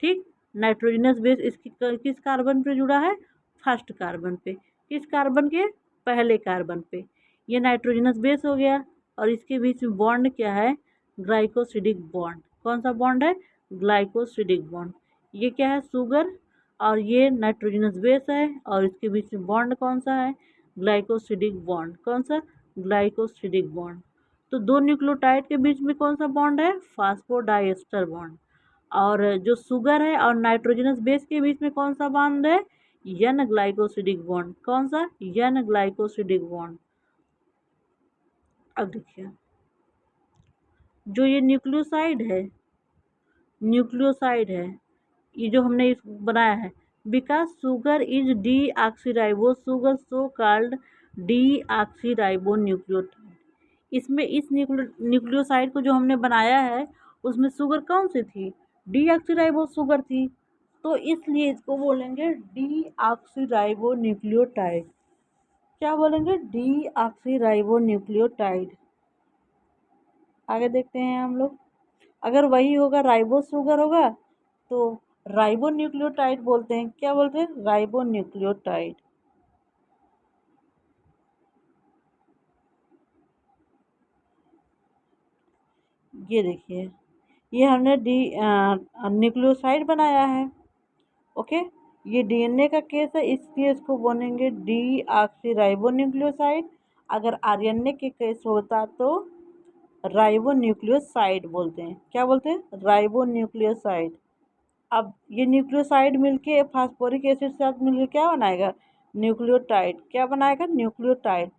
ठीक। नाइट्रोजनस बेस इसकी किस कार्बन पे जुड़ा है, फर्स्ट कार्बन पे। किस कार्बन के, पहले कार्बन पे। ये नाइट्रोजनस बेस हो गया, और इसके बीच में बॉन्ड क्या है, ग्लाइकोसिडिक बॉन्ड। कौन सा बॉन्ड है? Glycosidic bond. ये क्या है? शुगर, और ये नाइट्रोजनस बेस है, और इसके बीच में बॉन्ड कौन सा है? Glycosidic bond. कौन सा? Glycosidic bond. तो दो न्यूक्लियोटाइड के बीच में कौन सा बॉन्ड है? Phosphodiester bond. और जो शुगर है और नाइट्रोजनस बेस के बीच में कौन सा बॉन्ड है? N glycosidic bond. कौन सा? N glycosidic bond. अब देखिए, जो ये न्यूक्लियोसाइड है, ये जो हमने बनाया है, because sugar is deoxyribo sugar so called deoxyribo nucleotide. इसमें इस न्यूक्लियोसाइड को जो हमने बनाया है, उसमें शुगर कौन सी थी? डी ऑक्सीराइबो शुगर थी, तो इसलिए इसको बोलेंगे डी ऑक्सीराइबो न्यूक्लियोटाइड। क्या बोलेंगे? Deoxyribo nucleotide. आगे देखते हैं हम लोग। अगर वही होगा, राइबो शुगर होगा, तो राइबो न्यूक्लियोटाइड बोलते हैं। क्या बोलते हैं? Ribo nucleotide. ये देखिए, ये हमने डी न्यूक्लियोसाइड बनाया है। ओके, ये डीएनए का केस है, इसलिए इसको बोलेंगे डी ऑक्सीराइबो न्यूक्लियोसाइड। अगर आरएनए के केस होता तो राइबो न्यूक्लियोसाइड बोलते हैं। क्या बोलते हैं? Ribo nucleoside. अब ये न्यूक्लियोसाइड मिलके फास्फोरिक एसिड के साथ मिलके क्या बनाएगा? न्यूक्लियोटाइड। क्या बनाएगा? न्यूक्लियोटाइड।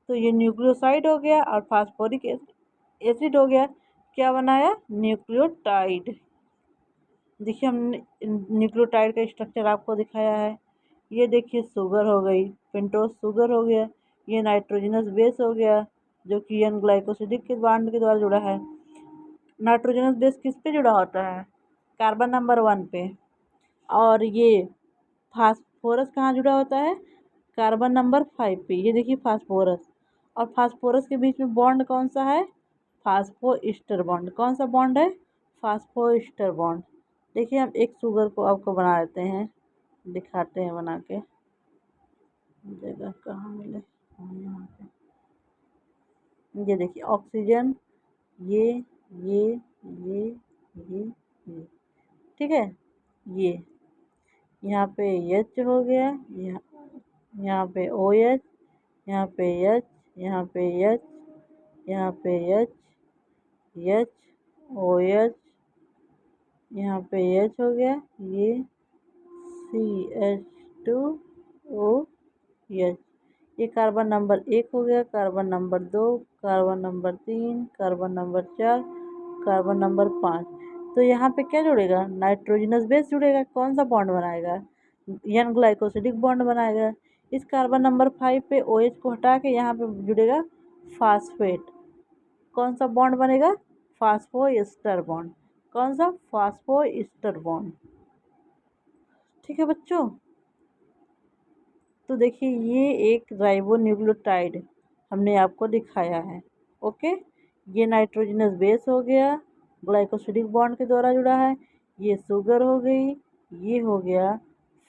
तो ये न्यूक्लियोसाइड हो गया और फास्फोरिक एसिड हो गया, क्या बनाया? न्यूक्लियोटाइड। देखिए, हमने न्यूक्लियोटाइड का स्ट्रक्चर आपको दिखाया है। ये देखिए, शुगर हो गई, पेंटोस शुगर हो गया, ये नाइट्रोजनस बेस हो गया जो कि एन ग्लाइकोसिडिक के बॉन्ड के द्वारा जुड़ा है। नाइट्रोजनस बेस किस पे जुड़ा होता है? कार्बन नंबर 1 पे। और ये फास्फोरस कहाँ जुड़ा होता है? कार्बन नंबर 5 पे। ये देखिए फास्फोरस, और फास्फोरस के बीच में बॉन्ड कौन सा है? फास्फोइस्टर बॉन्ड। कौन सा बॉन्ड है? फास्फोइस्टर बॉन्ड। देखिए, हम एक शुगर को आपको बना लेते हैं, दिखाते हैं बना के। जगह कहाँ मिले? यहाँ पे। ये देखिए, ऑक्सीजन, ये ये ये ये ये, ठीक है। ये यहाँ पे एच हो गया, यहाँ पे ओ एच, यहाँ पे एच, यहाँ पे एच, यहाँ पे एच, एच ओ एच, यहाँ पे एच हो गया, ये CH2O एच। ये कार्बन नंबर 1 हो गया, carbon number 2, carbon number 3, carbon number 4, carbon number 5। तो यहाँ पे क्या जुड़ेगा? नाइट्रोजनस बेस जुड़ेगा। कौन सा बॉन्ड बनाएगा? एन ग्लाइकोसिडिक बॉन्ड बनाएगा। इस कार्बन नंबर 5 पे OH को हटा के यहाँ पे जुड़ेगा फास्फेट। कौन सा बॉन्ड बनेगा? फास्फोएस्टर बॉन्ड। कौन सा? फास्फोएस्टर बॉन्ड। ठीक है बच्चों, तो देखिए, ये एक राइबोन्यूक्लियोटाइड हमने आपको दिखाया है। ओके, ये नाइट्रोजनस बेस हो गया, ग्लाइकोसिडिक बॉन्ड के द्वारा जुड़ा है। ये शुगर हो गई, ये हो गया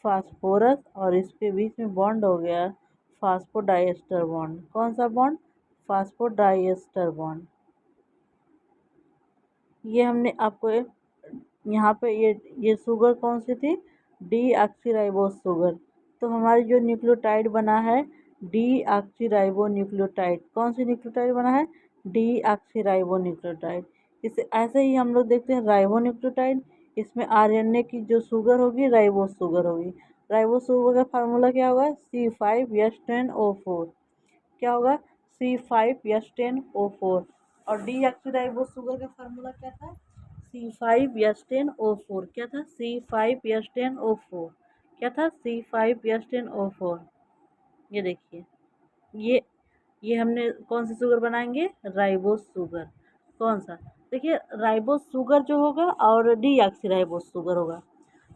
फास्फोरस, और इसके बीच में बॉन्ड हो गया फास्फोडाइएस्टर बॉन्ड। कौन सा बॉन्ड? फास्फोडाइएस्टर बॉन्ड। ये हमने आपको यहाँ पे ये शुगर कौन सी थी? Deoxyribose sugar. तो हमारी जो न्यूक्लियोटाइड बना है, डी ऑक्सीराइबो न्यूक्लियोटाइड। कौन सी न्यूक्लियोटाइड बना है? Deoxyribo nucleotide. इसे ऐसे ही हम लोग देखते हैं राइबो न्यूक्लियोटाइड। इसमें आरएनए की जो शुगर होगी, राइबोस शुगर होगी। राइबोस शुगर का फार्मूला क्या होगा? C5H10O4। क्या होगा? C5H10O4। और डी ऑक्सीराइबोस शुगर का फार्मूला क्या था? C5H10O4। क्या था? C5H10O4। क्या था? C5H10O4। ये देखिए, ये ये हमने कौन सी शुगर बनाएंगे? Ribose sugar. कौन सा? देखिए, राइबोस शुगर जो होगा और डी ऑक्सीराइबोस शुगर होगा।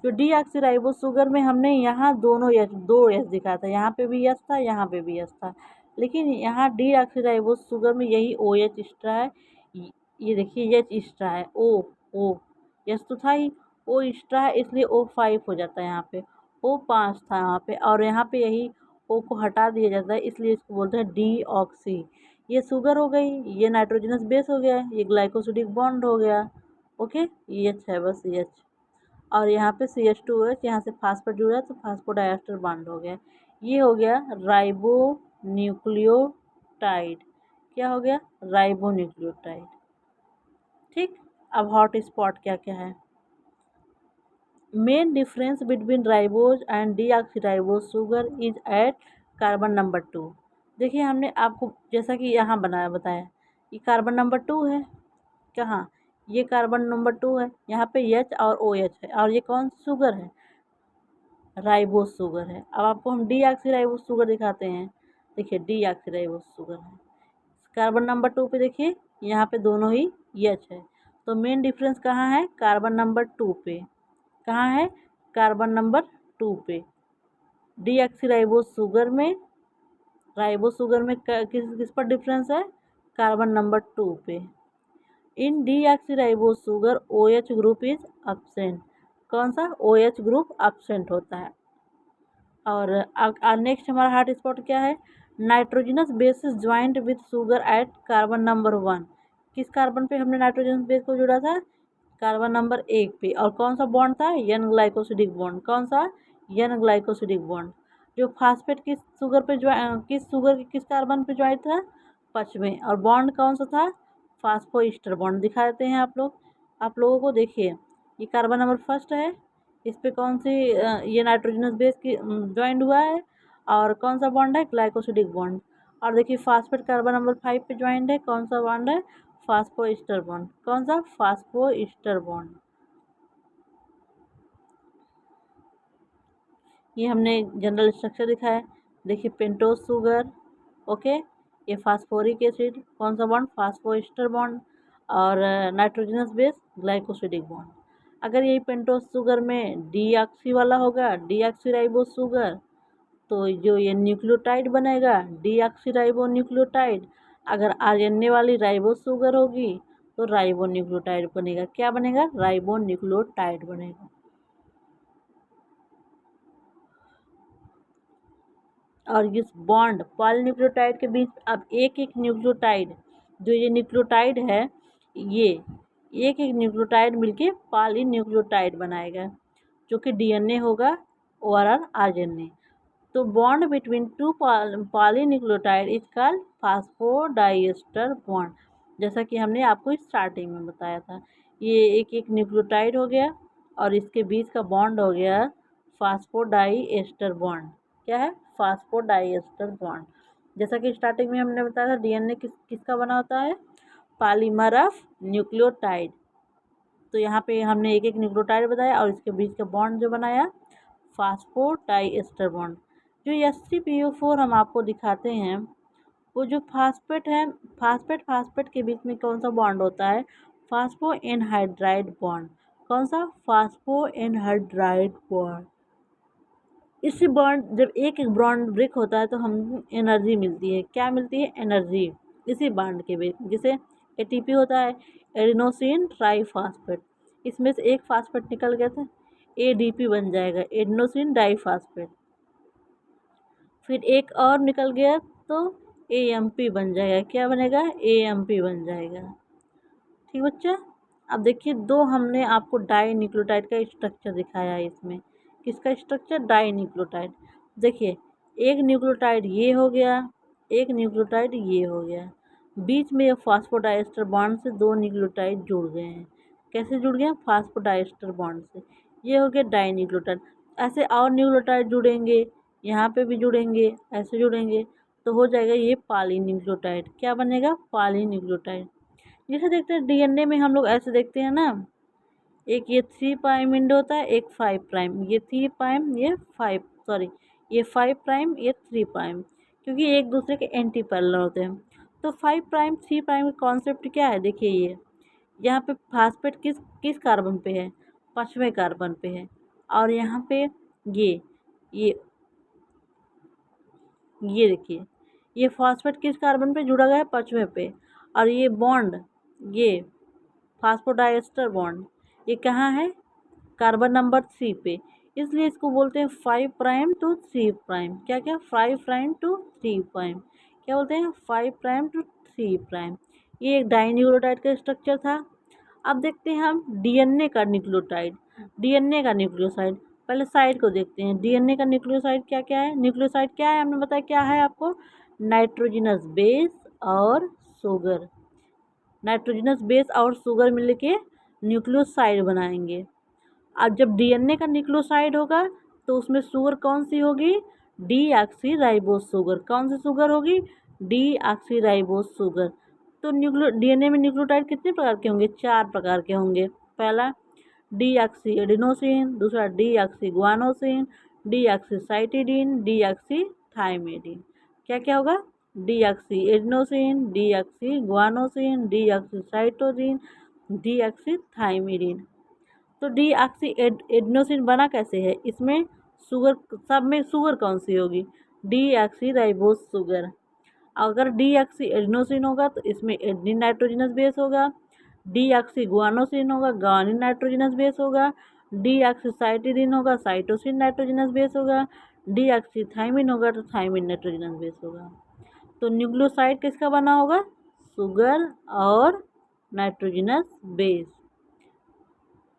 जो डी ऑक्सीराइबोस शुगर में हमने यहाँ दोनों एच, दो एच दिखाया था। यहाँ पे भी एच था, यहाँ पे भी एच था, लेकिन यहाँ डी ऑक्सीराइबोस शुगर में यही ओ एच एक्स्ट्रा है। ये देखिए, एच एक्स्ट्रा है, ओ एच तो था ही, ओ एक्स्ट्रा है, इसलिए O5 हो जाता है यहाँ पे। O5 था यहाँ पे, और यहाँ पे यही ओ को हटा दिया जाता है, इसलिए इसको बोलते हैं डी ऑक्सी। ये शुगर हो गई, ये नाइट्रोजनस बेस हो गया, ये ग्लाइकोसिडिक बॉन्ड हो गया। ओके, ये एच है बस, ये एच। और यहाँ पे CH2OH, यहाँ से फास्फेट जुड़ा है तो फास्फोडाइएस्टर बॉन्ड हो गया। ये हो गया राइबो न्यूक्लियोटाइड। क्या हो गया? Ribo nucleotide. ठीक, अब हॉट स्पॉट क्या क्या है? Main difference between ribose and deoxyribose sugar is at carbon number 2। देखिए, हमने आपको जैसा कि यहाँ बताया, ये कार्बन नंबर 2 है। कहाँ? ये कार्बन नंबर 2 है, यहाँ पे H और OH है, और ये कौन सी शुगर है? राइबोज शुगर है। अब आपको हम डीऑक्सीराइबोज शुगर दिखाते हैं। देखिए, डीऑक्सीराइबोज शुगर है, कार्बन नंबर 2 पे देखिए, यहाँ पे दोनों ही H है। तो मेन डिफरेंस कहाँ है? कार्बन नंबर 2 पे। कहाँ है? कार्बन नंबर 2 पे। डीऑक्सीराइबोज शुगर में, राइबोज शुगर में किस किस पर डिफरेंस है? कार्बन नंबर 2 पे। In deoxyribose sugar OH group is absent. कौन सा? OH ग्रुप एब्सेंट होता है। और नेक्स्ट हमारा हॉट स्पॉट क्या है? Nitrogenous base joint with sugar at carbon number 1। किस कार्बन पे हमने नाइट्रोजनस बेस को जोड़ा था? कार्बन नंबर 1 पे। और कौन सा बॉन्ड था? N glycosidic bond. कौन सा? N glycosidic bond. जो फास्फेट किस शुगर पे किस कार्बन पे ज्वाइंट था? 5वें। और बॉन्ड कौन सा था? फास्फोइस्टर बॉन्ड। दिखा देते हैं आप लोगों को। देखिए, ये कार्बन नंबर 1 है, इस पे कौन सी ये नाइट्रोजनस बेस की ज्वाइंट हुआ है, और कौन सा बॉन्ड है? Glycosidic bond. और देखिए, फास्फेट कार्बन नंबर 5 पे ज्वाइंट है, कौन सा बॉन्ड है? फास्फोइस्टर बॉन्ड। कौन सा? फास्फोइस्टर बॉन्ड। ये हमने जनरल स्ट्रक्चर दिखाया। देखिए, पेंटोज शुगर, ओके, ये फास्फोरिक एसिड, कौन सा बॉन्ड? फास्फोइस्टर बॉन्ड। और नाइट्रोजनस बेस ग्लाइकोसिडिक बॉन्ड। अगर ये पेंटोज शुगर में डीऑक्सी वाला होगा, डीऑक्सीराइबोज शुगर, तो जो ये न्यूक्लियोटाइड बनेगा, डीऑक्सीराइबो न्यूक्लियोटाइड। अगर RNA वाली राइबोज शुगर होगी तो राइबो न्यूक्लियोटाइड बनेगा। क्या बनेगा? राइबो न्यूक्लियोटाइड बनेगा। और इस बॉन्ड पॉलीन्यूक्लियोटाइड के बीच अब एक एक न्यूक्लियोटाइड, जो ये न्यूक्लियोटाइड है, ये एक एक न्यूक्लियोटाइड मिलके पॉलीन्यूक्लियोटाइड बनाएगा, जो कि DNA होगा और RNA। तो bond between two polynucleotide is called फास्फोडाइएस्टर bond. जैसा कि हमने आपको स्टार्टिंग में बताया था, ये एक एक न्यूक्लियोटाइड हो गया और इसके बीच का बॉन्ड हो गया फास्फोडाइएस्टर बॉन्ड। क्या है? Phosphodiester bond. जैसा कि स्टार्टिंग में हमने बताया था, DNA किसका बना होता है? Polymer of nucleotide. तो यहाँ पे हमने एक एक न्यूक्लियोटाइड बताया और इसके बीच का बॉन्ड जो बनाया, फास्फोडाइएस्टर बॉन्ड। जो H3PO4 हम आपको दिखाते हैं, वो जो फास्फेट है, फास्फेट के बीच में कौन सा बॉन्ड होता है? Phospho anhydride bond. कौन सा? Phospho anhydride bond. इससे बॉन्ड जब एक एक बॉन्ड ब्रेक होता है तो हम एनर्जी मिलती है। क्या मिलती है? एनर्जी। इसी बॉन्ड के बीच, जैसे ATP होता है, एडिनोसिन ट्राईफास्फेट, इसमें से एक फास्फेट निकल गया था, ADP बन जाएगा, एडिनोसिन डाईफास्फेट। फिर एक और निकल गया तो AMP बन जाएगा। क्या बनेगा? AMP बन जाएगा। ठीक बच्चा। अब देखिए, दो हमने आपको डाई न्यूक्लियोटाइड का स्ट्रक्चर दिखाया है इसमें। किसका स्ट्रक्चर? Die nucleotide. देखिए, एक न्यूक्लियोटाइड ये हो गया, एक न्यूक्लियोटाइड ये हो गया, बीच में फास्फोडाइएस्टर बॉन्ड से दो न्यूक्लियोटाइड जुड़ गए हैं। कैसे जुड़ गए? फास्फोडाइएस्टर बॉन्ड से। ये हो गया डाई न्यूक्लियोटाइड। ऐसे और न्यूक्लियोटाइड जुड़ेंगे, यहाँ पे भी जुड़ेंगे, ऐसे जुड़ेंगे, तो हो जाएगा ये पॉलीन्यूक्लियोटाइड। क्या बनेगा? पॉलीन्यूक्लियोटाइड। जैसे देखते हैं DNA में हम लोग ऐसे देखते हैं ना, एक ये 3' एंड होता है, एक 5', ये 3', ये 5, सॉरी, ये 5', ये 3', क्योंकि एक दूसरे के एंटी पैरेलल होते हैं। तो 5', 3' का कॉन्सेप्ट क्या है? देखिए, ये यहाँ पे फास्फेट किस किस कार्बन पे है? 5वें कार्बन पे है। और यहाँ पे ये ये ये देखिए, ये फास्फेट किस कार्बन पे जुड़ा गया है? 5वें पे। और ये बॉन्ड, ये फास्फोडाइएस्टर बॉन्ड, ये कहाँ है? कार्बन नंबर 3 पे। इसलिए इसको बोलते हैं 5' to 3'। क्या क्या? 5' to 3'। क्या बोलते हैं? 5' to सी प्राइम। ये एक डाइन्यूक्लियोटाइड का स्ट्रक्चर था। अब देखते हैं हम डीएनए का न्यूक्लियोटाइड, डीएनए का न्यूक्लियोसाइड। पहले साइड को देखते हैं, डीएनए का न्यूक्लियोसाइड क्या क्या है। न्यूक्लियोसाइड क्या है हमने बताया, क्या है आपको, नाइट्रोजनस बेस और शुगर। नाइट्रोजनस बेस और शुगर मिलके न्यूक्लियोसाइड बनाएंगे। अब जब डीएनए का न्यूक्लियोसाइड होगा तो उसमें शुगर कौन सी होगी, डीऑक्सीराइबोस शुगर। कौन सी शुगर होगी, डीऑक्सीराइबोस शुगर। तो डीएनए में न्यूक्लियोटाइड कितने प्रकार के होंगे, 4 प्रकार के होंगे। पहला डीऑक्सी एडिनोसिन, दूसरा डीऑक्सी गुआनोसिन, डीऑक्सीसाइटिडीन, डीऑक्सीथाइमिडीन। क्या क्या होगा, डीऑक्सी एडिनोसिन, डीऑक्सी गुआनोसिन, डीऑक्सीसाइटोसिन, डीऑक्सीथाइमिडीन। तो डीऑक्सी एडिनोसिन बना कैसे है, इसमें शुगर, सब में शुगर कौन सी होगी, डीऑक्सीराइबोस शुगर। अगर डीऑक्सी एडिनोसिन होगा तो इसमें एडेनिन नाइट्रोजनस बेस होगा, डीऑक्सी गुआनोसिन होगा, गुआनिन नाइट्रोजनस बेस होगा, डीऑक्सीसाइटिडीन होगा, साइटोसिन नाइट्रोजनस बेस होगा, डीऑक्सीथाइमिन होगा तो थाइमिन नाइट्रोजनस बेस होगा। तो न्यूक्लियोसाइड किसका बना होगा, शुगर और नाइट्रोजनस बेस।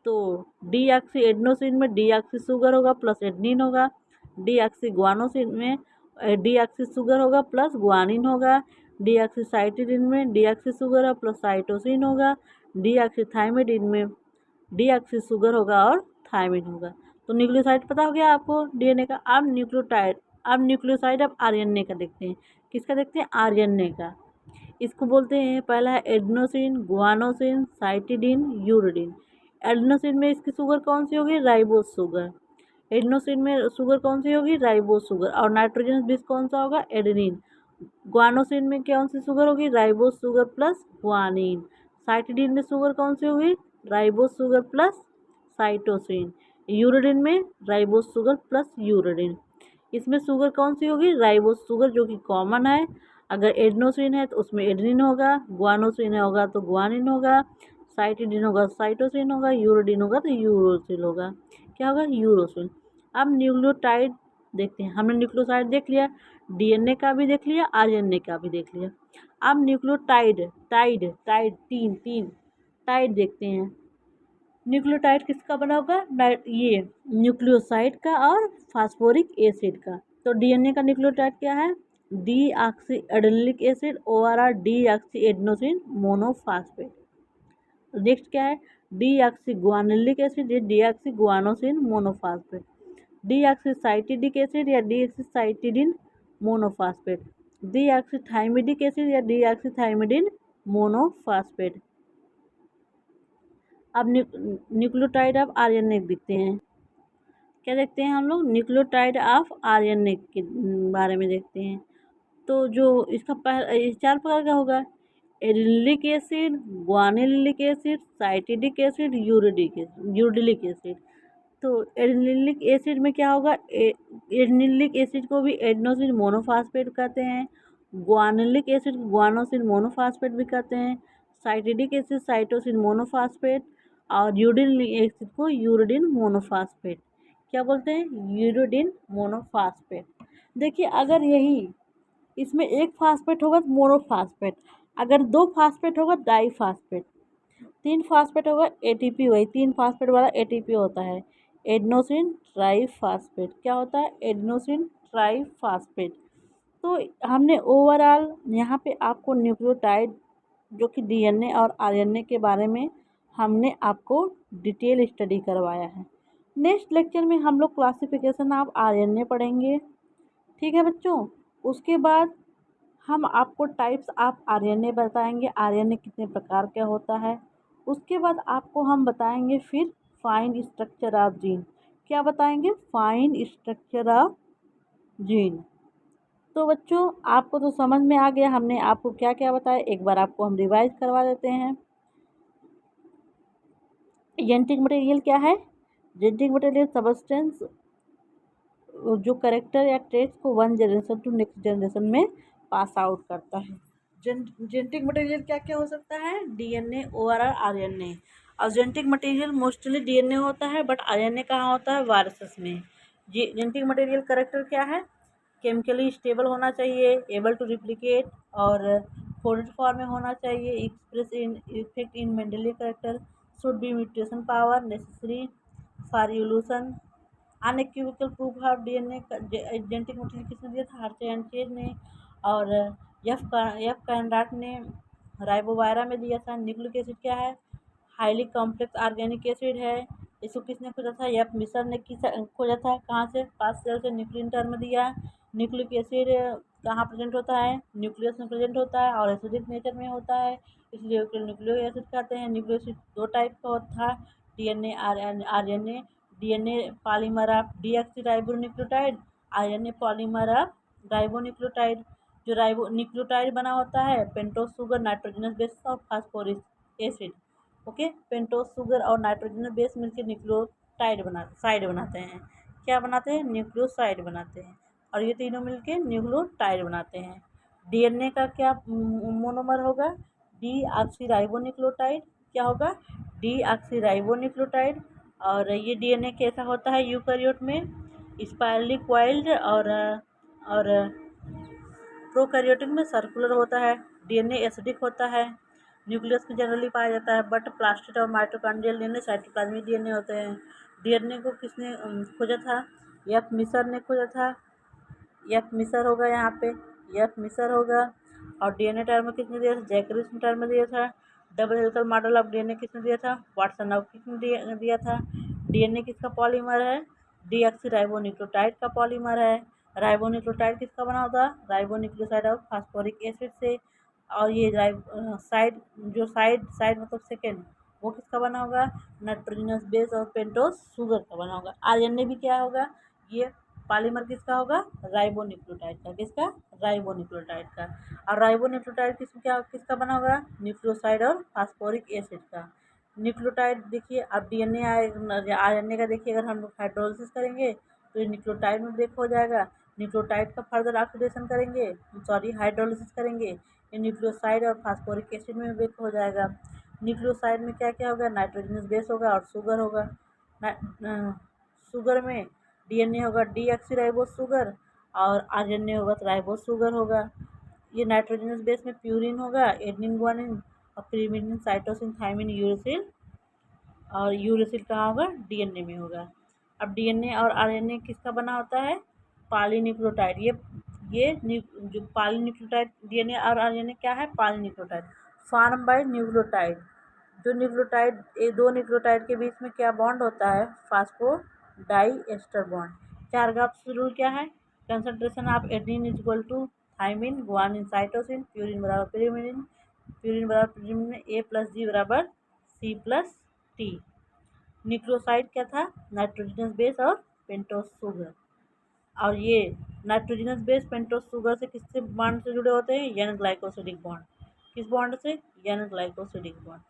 तो डीऑक्सी एडिनोसिन में डीऑक्सी शुगर होगा प्लस एडेनिन होगा, डीऑक्सी गुआनोसिन में डीऑक्सी शुगर होगा प्लस गुआनिन होगा, डीऑक्सीसाइटिडीन में डीऑक्सी शुगर और प्लस साइटोसिन होगा, डीऑक्सीथाइमिडीन में डीऑक्सी शुगर होगा और थाइमिन होगा। तो न्यूक्लियोसाइड पता हो गया आपको डीएनए का। अब न्यूक्लियोसाइड अब आरएनए का देखते हैं। किसका देखते हैं, आरएनए का। इसको बोलते हैं, पहला है adenosine, guanosine, cytidine, uridine. Adenosine में इसकी शुगर कौन सी होगी, राइबोस शुगर। एडिनोसिन में शुगर कौन सी होगी, राइबोस शुगर। और नाइट्रोजन बेस कौन सा होगा, एडेनिन। गुआनोसिन में कौन सी शुगर होगी, ribose sugar plus guanine. Cytidine में शुगर कौन सी होगी, ribose sugar plus cytosine. Uridine में राइबोस शुगर प्लस यूरिडीन। इसमें शुगर कौन सी होगी, राइबोस शुगर, जो कि कॉमन है। अगर एडिनोसिन है तो उसमें एडेनिन होगा, गुआनोसिन होगा तो गुआनिन होगा, साइटिडीन होगा साइटोसिन होगा, यूरिडीन होगा तो यूरोसिल होगा। क्या होगा, यूरोसिल। अब न्यूक्लियोटाइड देखते हैं। हमने न्यूक्लियोसाइड देख लिया, डीएनए का भी देख लिया, आरएनए का भी देख लिया। अब न्यूक्लियोटाइड टाइड टाइड तीन तीन टाइड देखते हैं। न्यूक्लियोटाइड किसका बना होगा, ये न्यूक्लियोसाइड का और फास्फोरिक एसिड का। तो डीएनए का न्यूक्लियोटाइड क्या है, deoxy adenylic acid, or deoxy adenosine monophosphate. Next क्या है, डीऑक्सी गुआनिलिक एसिड, ये deoxy guanosine monophosphate. Deoxycytidic acid या डीऑक्सीसाइटिडिन मोनोफास्फेट। डीऑक्सीथाइमिडिक एसिड या डीऑक्सीथाइमिडिन मोनोफास्फेट। अब न्यूक्लियोटाइड ऑफ आरएनए दिखते हैं। क्या देखते हैं हम लोग, न्यूक्लियोटाइड ऑफ आरएनए के बारे में देखते हैं। तो जो इसका 4 प्रकार का होगा, adenylic acid, guanylic acid, cytidic acid, uridylic acid. तो एडिनिलिक एसिड में क्या होगा, एडिनिलिक एसिड को भी एडिनोसिन मोनोफास्फेट कहते हैं, गुआनिलिक एसिड गुआनोसिन मोनोफास्फेट भी कहते हैं, साइटिडिक एसिड साइटोसिन मोनोफास्फेट, और यूरिडिलिक एसिड को यूरिडिन मोनोफास्फेट। क्या बोलते हैं, यूरिडिन मोनोफास्फेट। देखिए अगर यही इसमें एक फास्फेट होगा तो मोनोफास्फेट, अगर 2 फास्फेट होगा डाईफास्फेट, 3 फास्फेट होगा एटीपी, वही 3 फास्फेट वाला एटीपी होता है, एडेनोसिन ट्राईफास्फेट। क्या होता है, एडेनोसिन ट्राईफास्फेट। तो हमने ओवरऑल यहाँ पे आपको न्यूक्लियोटाइड जो कि डीएनए और आरएनए के बारे में हमने आपको डिटेल स्टडी करवाया है। नेक्स्ट लेक्चर में हम लोग क्लासिफिकेशन ऑफ आरएनए पढ़ेंगे, ठीक है बच्चों। उसके बाद हम आपको टाइप्स ऑफ आरएनए बताएंगे, आरएनए कितने प्रकार का होता है। उसके बाद आपको हम बताएंगे फिर फाइन स्ट्रक्चर ऑफ जीन। क्या बताएंगे, फाइन स्ट्रक्चर ऑफ जीन। तो बच्चों आपको तो समझ में आ गया हमने आपको क्या क्या बताया, एक बार आपको हम रिवाइज करवा देते हैं। जेनेटिक मटेरियल क्या है, जेनेटिक मटेरियल सबस्टेंस जो करेक्टर या ट्रेट्स को one generation to next generation में पास आउट करता है। जेनेटिक मटेरियल क्या क्या हो सकता है, डीएनए, ओआरआर, आरएनए। और जेनेटिक मटेरियल मोस्टली डीएनए होता है, बट आरएनए कहाँ होता है, वायरसेस में। जेनेटिक मटेरियल करेक्टर क्या है, केमिकली स्टेबल होना चाहिए, एबल टू रिप्लिकेट और फोल्डेड फॉर्म में होना चाहिए, express in effect in Mendeley character, should be mutation power necessary for evolution, unequivocal proof of DNA genetic material किसने दिया था, हार्चे एंड चेज ने। और एफ कैनराट ने राइबोवायरा में दिया था। न्यूक्लिक एसिड क्या है, हाईली कॉम्प्लेक्स ऑर्गेनिक एसिड है। इसको किसने खोजा था, एफ मिसर ने खोजा था। कहाँ से, पास सेल से न्यूक्लियन टर्म दिया। न्यूक्लिक एसिड कहाँ प्रेजेंट होता है, न्यूक्लियस में प्रेजेंट होता है और एसिडिक नेचर में होता है, इसलिए न्यूक्लिक एसिड कहते हैं। न्यूक्लिक एसिड दो टाइप का होता है, DNA RNA. DNA polymer of deoxyribonucleotide, RNA polymer of ribonucleotide. जो राइबो न्यूक्लियोटाइड बना होता है पेंटोज शुगर, नाइट्रोजनस बेस और phosphoric acid. Okay, pentose sugar और नाइट्रोजनस बेस मिलकर न्यूक्लियोटाइड साइड बनाते हैं। क्या बनाते हैं, न्यूक्लियोसाइड बनाते हैं। और ये तीनों मिलके न्यूक्लियोटाइड बनाते हैं। डीएनए का क्या मोनोमर होगा, डीऑक्सीराइबोन्यूक्लियोटाइड। क्या होगा, डीऑक्सीराइबोन्यूक्लियोटाइड। और ये डीएनए कैसा होता है, यूकैरियोट में स्पाइरली क्वाइल्ड और प्रोकैरियोटिक में सर्कुलर होता है। डीएनए एसिडिक होता है, न्यूक्लियस में जनरली पाया जाता है, बट प्लास्टिड और माइटोकॉन्ड्रियल डीएनए साइटोप्लाज्मिक डीएनए होते हैं। डीएनए को किसने खोजा था, एफ मिसर ने खोजा था। एफ मिसर होगा यहाँ पे, एफ मिसर होगा। और डीएनए टर्म किसने दिया था, जैकरिस ने टर्म दिया था। Double helical model of DNA किसने दिया था, वाटसन ऑफ किसने दिया था। डीएनए किसका पॉलीमर है, डीऑक्सीराइबोन्यूक्लियोटाइड का पॉलीमर है। राइबोन्यूक्लियोटाइड किसका बना होता है, राइबोन्यूक्लियोसाइड ऑफ फास्फोरिक एसिड से। और ये साइड जो साइड मतलब सेकेंड, वो किसका बना होगा, नाइट्रोजनस बेस और पेंटोज शुगर का बना होगा। आरएनए भी क्या होगा, ये पॉलीमर किसका होगा, राइबोन्यूक्लियोटाइड का। किसका, राइबोन्यूक्लियोटाइड का। और राइबोन्यूक्लियोटाइड किसका बना होगा, न्यूक्लियोसाइड और फास्फोरिक एसिड का। न्यूक्लियोटाइड देखिए, अब डीएनए आरएनए का देखिए, अगर हम लोग हाइड्रोलिसिस करेंगे तो ये न्यूक्लियोटाइड में ब्रेक हो जाएगा। न्यूक्लियोटाइड का फर्दर ऑक्सीडेशन करेंगे, सॉरी हाइड्रोलिसिस करेंगे, ये न्यूक्लियोसाइड और फास्फोरिक एसिड में ब्रेक हो जाएगा। न्यूक्लियोसाइड में क्या क्या होगा, नाइट्रोजनस बेस होगा और शुगर होगा। शुगर में डीएनए होगा डीऑक्सीराइबोस शुगर, और आरएनए होगा तो राइबोस शुगर होगा। ये नाइट्रोजनस बेस में प्यूरिन होगा, एडेनिन ग्वानिन और pyrimidine साइटोसिन थाइमिन यूरेसिल। और यूरेसिल कहाँ होगा, डीएनए में होगा। अब डीएनए और आरएनए किसका बना होता है, पॉलीन्यूक्लियोटाइड। जो पॉलीन्यूक्लियोटाइड डीएनए और आरएनए क्या है, पॉलीन्यूक्लियोटाइड फॉर्म बाय न्यूक्लियोटाइड। जो न्यूक्लियोटाइड, दो न्यूक्लियोटाइड के बीच में क्या बॉन्ड होता है, फास्फोडाइएस्टर बॉन्ड। चारगाप्स रूल क्या है, concentration of adenine is equal to thymine, guanine cytosine, purine बराबर pyrimidine, प्यूरिन बराबर pyrimidine, ए प्लस जी बराबर सी प्लस टी। न्यूक्लियोसाइड क्या था, नाइट्रोजनस बेस और पेंटोज शुगर। और ये नाइट्रोजनस बेस पेंटोज शुगर से किससे बॉन्ड से जुड़े होते हैं, एन ग्लाइकोसिडिक बॉन्ड। किस बॉन्ड से, एन ग्लाइकोसिडिक बॉन्ड।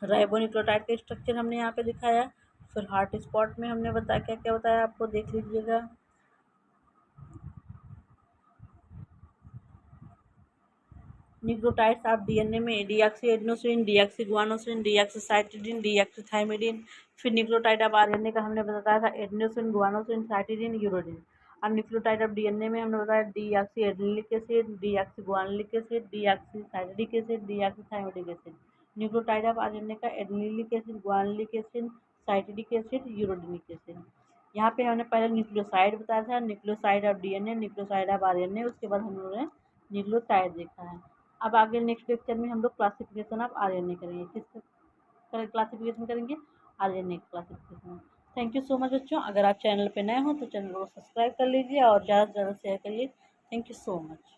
राइबोन्यूक्लियोटाइड का स्ट्रक्चर हमने यहाँ पे दिखाया। फिर हॉट स्पॉट में हमने बताया क्या क्या बताया आपको, देख लीजिएगा। न्यूक्लियोटाइड्स ऑफ डीएनए में डीऑक्सी एडेनोसिन, डीऑक्सी गुआनोसिन, डीऑक्सीसाइटिडिन, डीऑक्सीथाइमिडिन। फिर न्यूक्लियोटाइड ऑफ आरएनए का हमने बताया था एडेनोसिन, गुआनोसिन, साइटिडिन, यूरोडिन। और न्यूक्लियोटाइड ऑफ डीएनए में हमने बताया deoxy adenylic acid, deoxy guanylic acid, deoxycytidic acid, deoxythymidic acid. Nucleotide of RNA का adenylic acid, guanylic acid, cytidic acid, uridylic acid. यहाँ पे हमने पहले न्यूक्लियोसाइड बताया था, nucleoside of DNA, nucleoside of RNA, उसके बाद हम लोगों ने न्यूक्लियोटाइड देखा है। अब आगे नेक्स्ट लेक्चर में हम लोग क्लासिफिकेशन ऑफ आरएनए करेंगे। किस क्लासिफिकेशन करेंगे, RNA classification. Thank you so much बच्चों। अगर आप चैनल पे नए हो तो चैनल को सब्सक्राइब कर लीजिए और ज़्यादा से ज़्यादा शेयर करिए। Thank you so much.